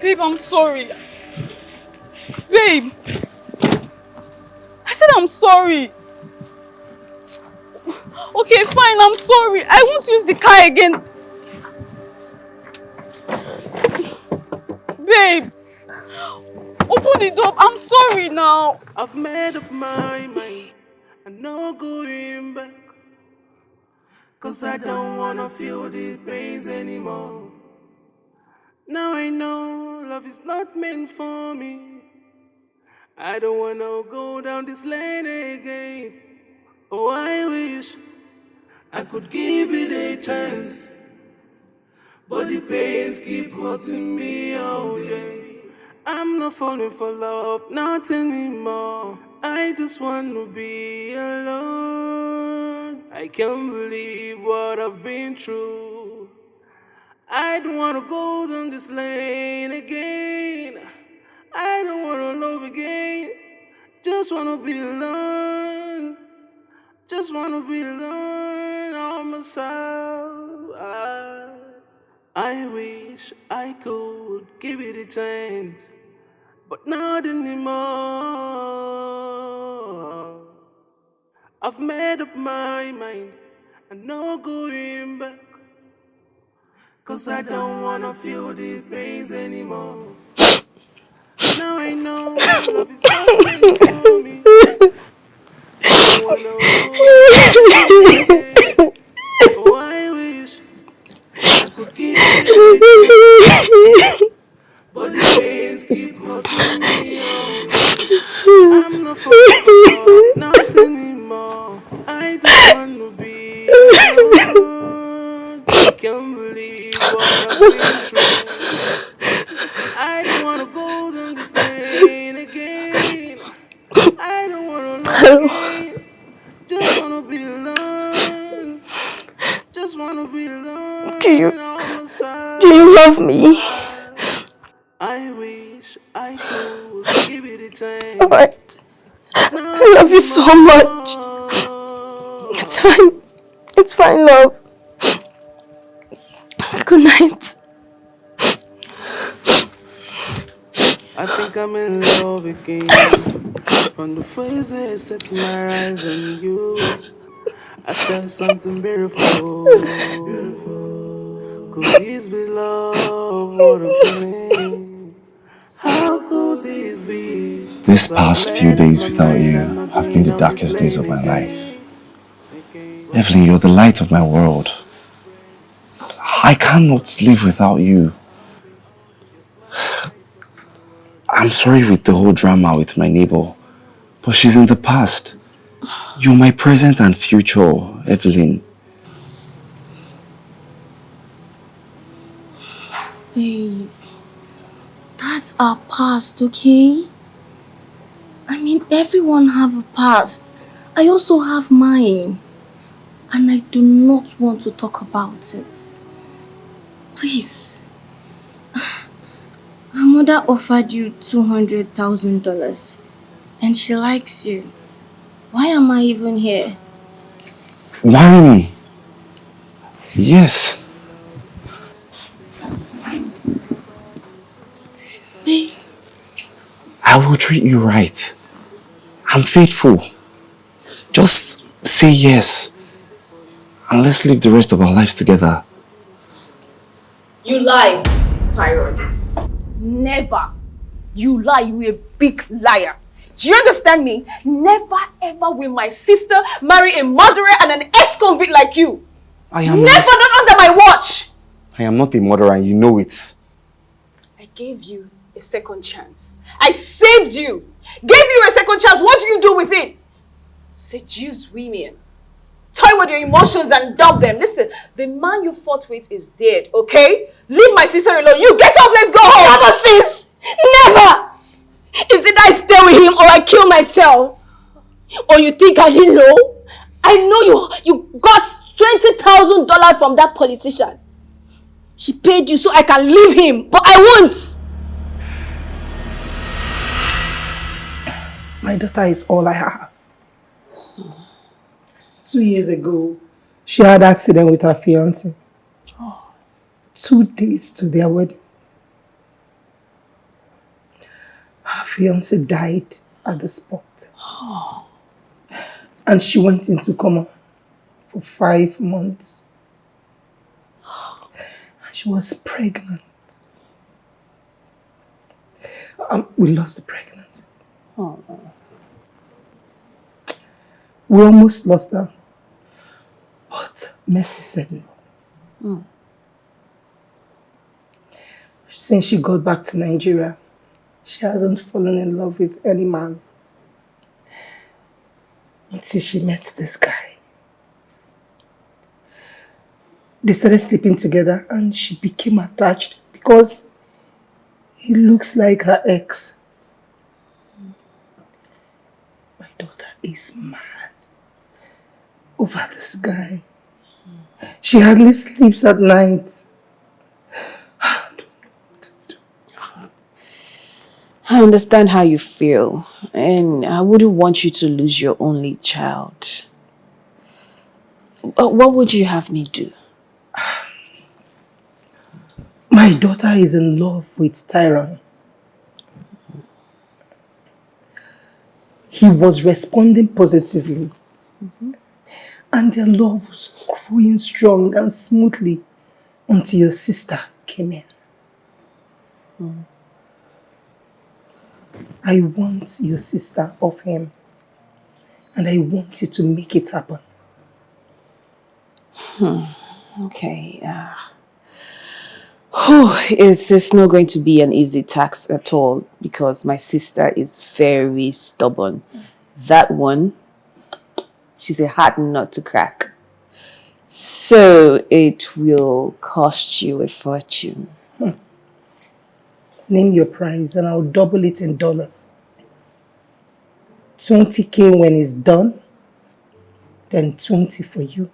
Babe, I'm sorry. Babe! I said I'm sorry. Okay, fine, I'm sorry. I won't use the car again. Babe! Open the door. I'm sorry now. I've made up my mind. I'm not going back. Cause I don't wanna feel the pains anymore. Now I know love is not meant for me. I don't wanna go down this lane again. Oh, I wish I could give it a chance. But the pains keep hurting me all day. I'm not falling for love, not anymore. I just want to be alone. I can't believe what I've been through. I don't want to go down this lane again. I don't want to love again. Just want to be alone. Just want to be alone on myself. I wish I could give it a chance, but not anymore. I've made up my mind, I'm not going back. Cause I don't wanna feel the pains anymore. Now I know love is not meant for me. I don't wanna hold. Oh, I wish I could give it a chance. But the pains keep hurting me all day. I'm not falling for love, not anymore. I just want to be alone. I can't believe what I've been through. I don't want to go down this lane again. I don't want to love again. Just want to be alone. Just want to be alone. Do you love me? I wish I could give it a chance. Alright. I love you so much. It's fine. It's fine, love. Good night. I think I'm in love again. From the first day I set my eyes on you, I felt something beautiful. Could this be love? What a feeling. How could this be? This past few days without you have been the darkest days of my life. Evelyn, you're the light of my world. I cannot live without you. I'm sorry with the whole drama with my neighbor, but she's in the past. You're my present and future, Evelyn. Babe, that's our past, okay? I mean, everyone have a past. I also have mine. And I do not want to talk about it. Please. Her mother offered you $200,000 and she likes you. Why am I even here? Marry me. Yes. Babe. I will treat you right. I'm faithful. Just say yes. And let's live the rest of our lives together. You lie, Tyrone. Never. You lie, you a big liar. Do you understand me? Never ever will my sister marry a murderer and an ex-convict like you. Never, not under my watch. I am not a murderer and you know it. I gave you a second chance. I saved you. Gave you a second chance. What do you do with it? Seduce women. Toy with your emotions and dump them. Listen, the man you fought with is dead, okay? Leave my sister alone. You get up, let's go home. Never, sis. Never. Is it I stay with him or I kill myself? Or you think I didn't know? I know you got $20,000 from that politician. She paid you so I can leave him, but I won't. My daughter is all I have. 2 years ago, she had an accident with her fiancé. 2 days to their wedding. Her fiancé died at the spot. And she went into coma for 5 months. She was pregnant. We lost the pregnancy. We almost lost her. But Mercy said no. Since she got back to Nigeria, she hasn't fallen in love with any man. Until she met this guy. They started sleeping together and she became attached because he looks like her ex. My daughter is mad over this guy. She hardly sleeps at night. I don't know what to do. I understand how you feel, and I wouldn't want you to lose your only child. But what would you have me do? My daughter is in love with Tyron. He was responding positively. And their love was growing strong and smoothly until your sister came in. I want your sister off him. And I want you to make it happen. Okay. It's not going to be an easy task at all because my sister is very stubborn. That one, she's a hard nut to crack. So it will cost you a fortune. Name your price and I'll double it in dollars. 20K when it's done, then 20 for you.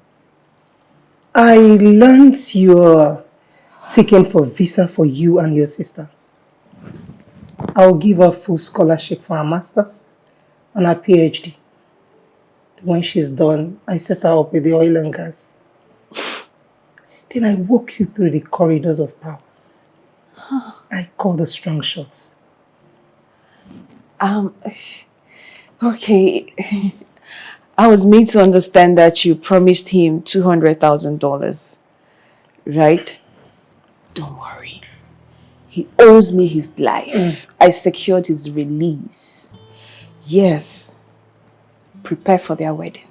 I learned you're seeking for visa for you and your sister. I'll give her full scholarship for her master's and her PhD. When she's done, I set her up with the oil and gas. Then I walk you through the corridors of power. I call the strong shots. Okay. I was made to understand that you promised him $200,000, right? Don't worry. He owes me his life. I secured his release. Yes. Prepare for their wedding.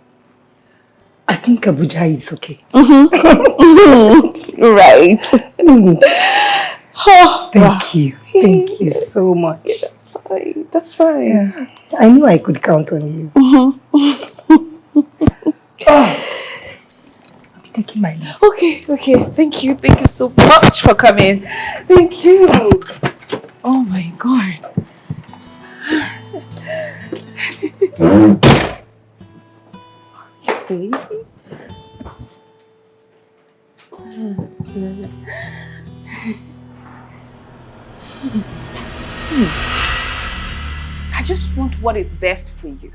I think Abuja is okay. Right. Thank you. Thank you so much. Yeah, that's fine. That's fine. Yeah. I knew I could count on you. I'll be taking my leave. Okay. Thank you. Thank you so much for coming. Thank you. Oh my God. Okay. I just want what is best for you.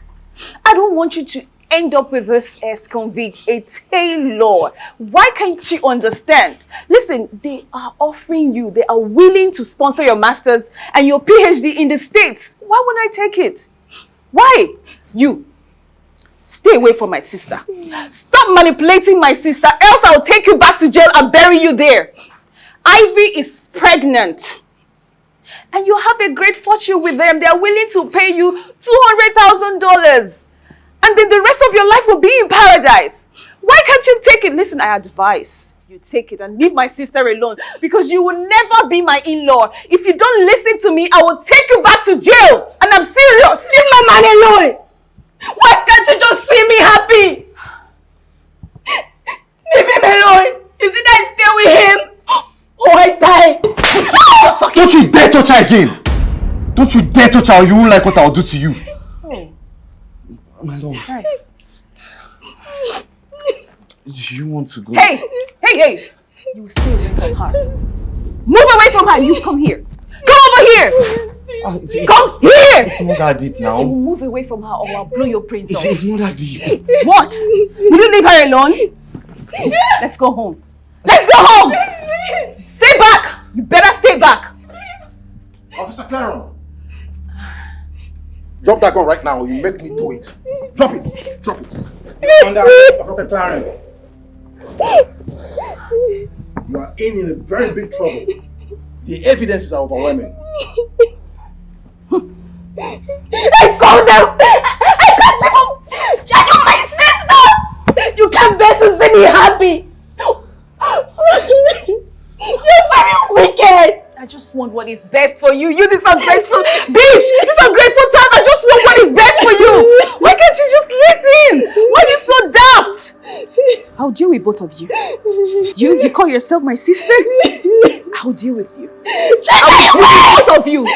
I don't want you to end up with this ex-convict, a tailor. Why can't you understand? Listen, they are offering you, they are willing to sponsor your master's and your PhD in the States. Why wouldn't I take it? Why? You. Stay away from my sister. Stop manipulating my sister, else I'll take you back to jail and bury you there. Ivy is pregnant. And you have a great fortune with them. They are willing to pay you $200,000. And then the rest of your life will be in paradise. Why can't you take it? Listen, I advise you take it and leave my sister alone because you will never be my in-law. If you don't listen to me, I will take you back to jail. And I'm serious. Leave my man alone. Why can't you just see me happy? Leave him alone. Is it I stay with him or I die? Don't you dare touch her again! Don't you dare touch her or you won't like what I'll do to you. Oh. My lord. Right. Do you want to go? Hey! You will stay away from her. Move away from her. You come here. Come over here. Come here! It's not that deep now. You move away from her or I'll blow your brains off. It's not that deep. What? Will you leave her alone? Let's go home. Let's go home! Stay back! You better stay back! Officer Claron! Drop that gun right now or you make me do it. Drop it! Drop it! Under Officer Claron. You are in a very big trouble. The evidences are overwhelming. I called them! I can't even check on my sister! You can't bear to see me happy! You're very wicked! I just want what is best for you. You this ungrateful bitch! This ungrateful child! I just want what is best for you! Why can't you just listen? Why are you so daft? I'll deal with both of you. You call yourself my sister? I'll deal with you. I'll deal with both of you!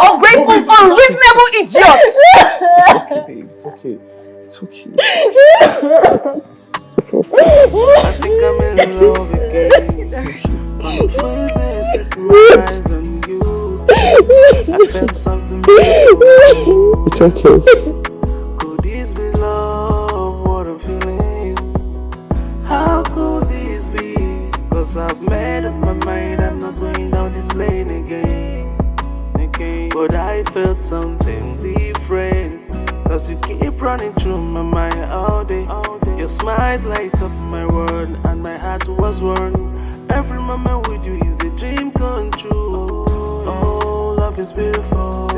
Ungrateful, unreasonable idiots! It's okay, babe. It's okay. It's okay. I think I'm in love again. My friends set my eyes on you. I felt something beautiful. It's okay. Could this be love? What I'm feeling. How could this be? Cause I've made up my mind. I'm not going down this lane again. But I felt something different. Cause you keep running through my mind all day. Your smiles light up my world and my heart was warm. Every moment with you is a dream come true. Oh, love is beautiful.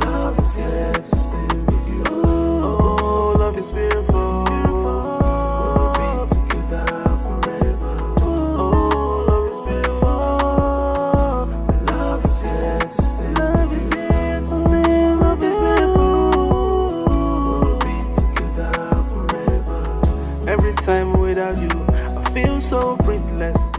Love is here to stay with you. Oh, love is beautiful. We'll be together forever. Oh, love is beautiful. Love is here to stay. Love is here to stay. Love is beautiful. We'll be together forever. Every time without you, I feel so breathless.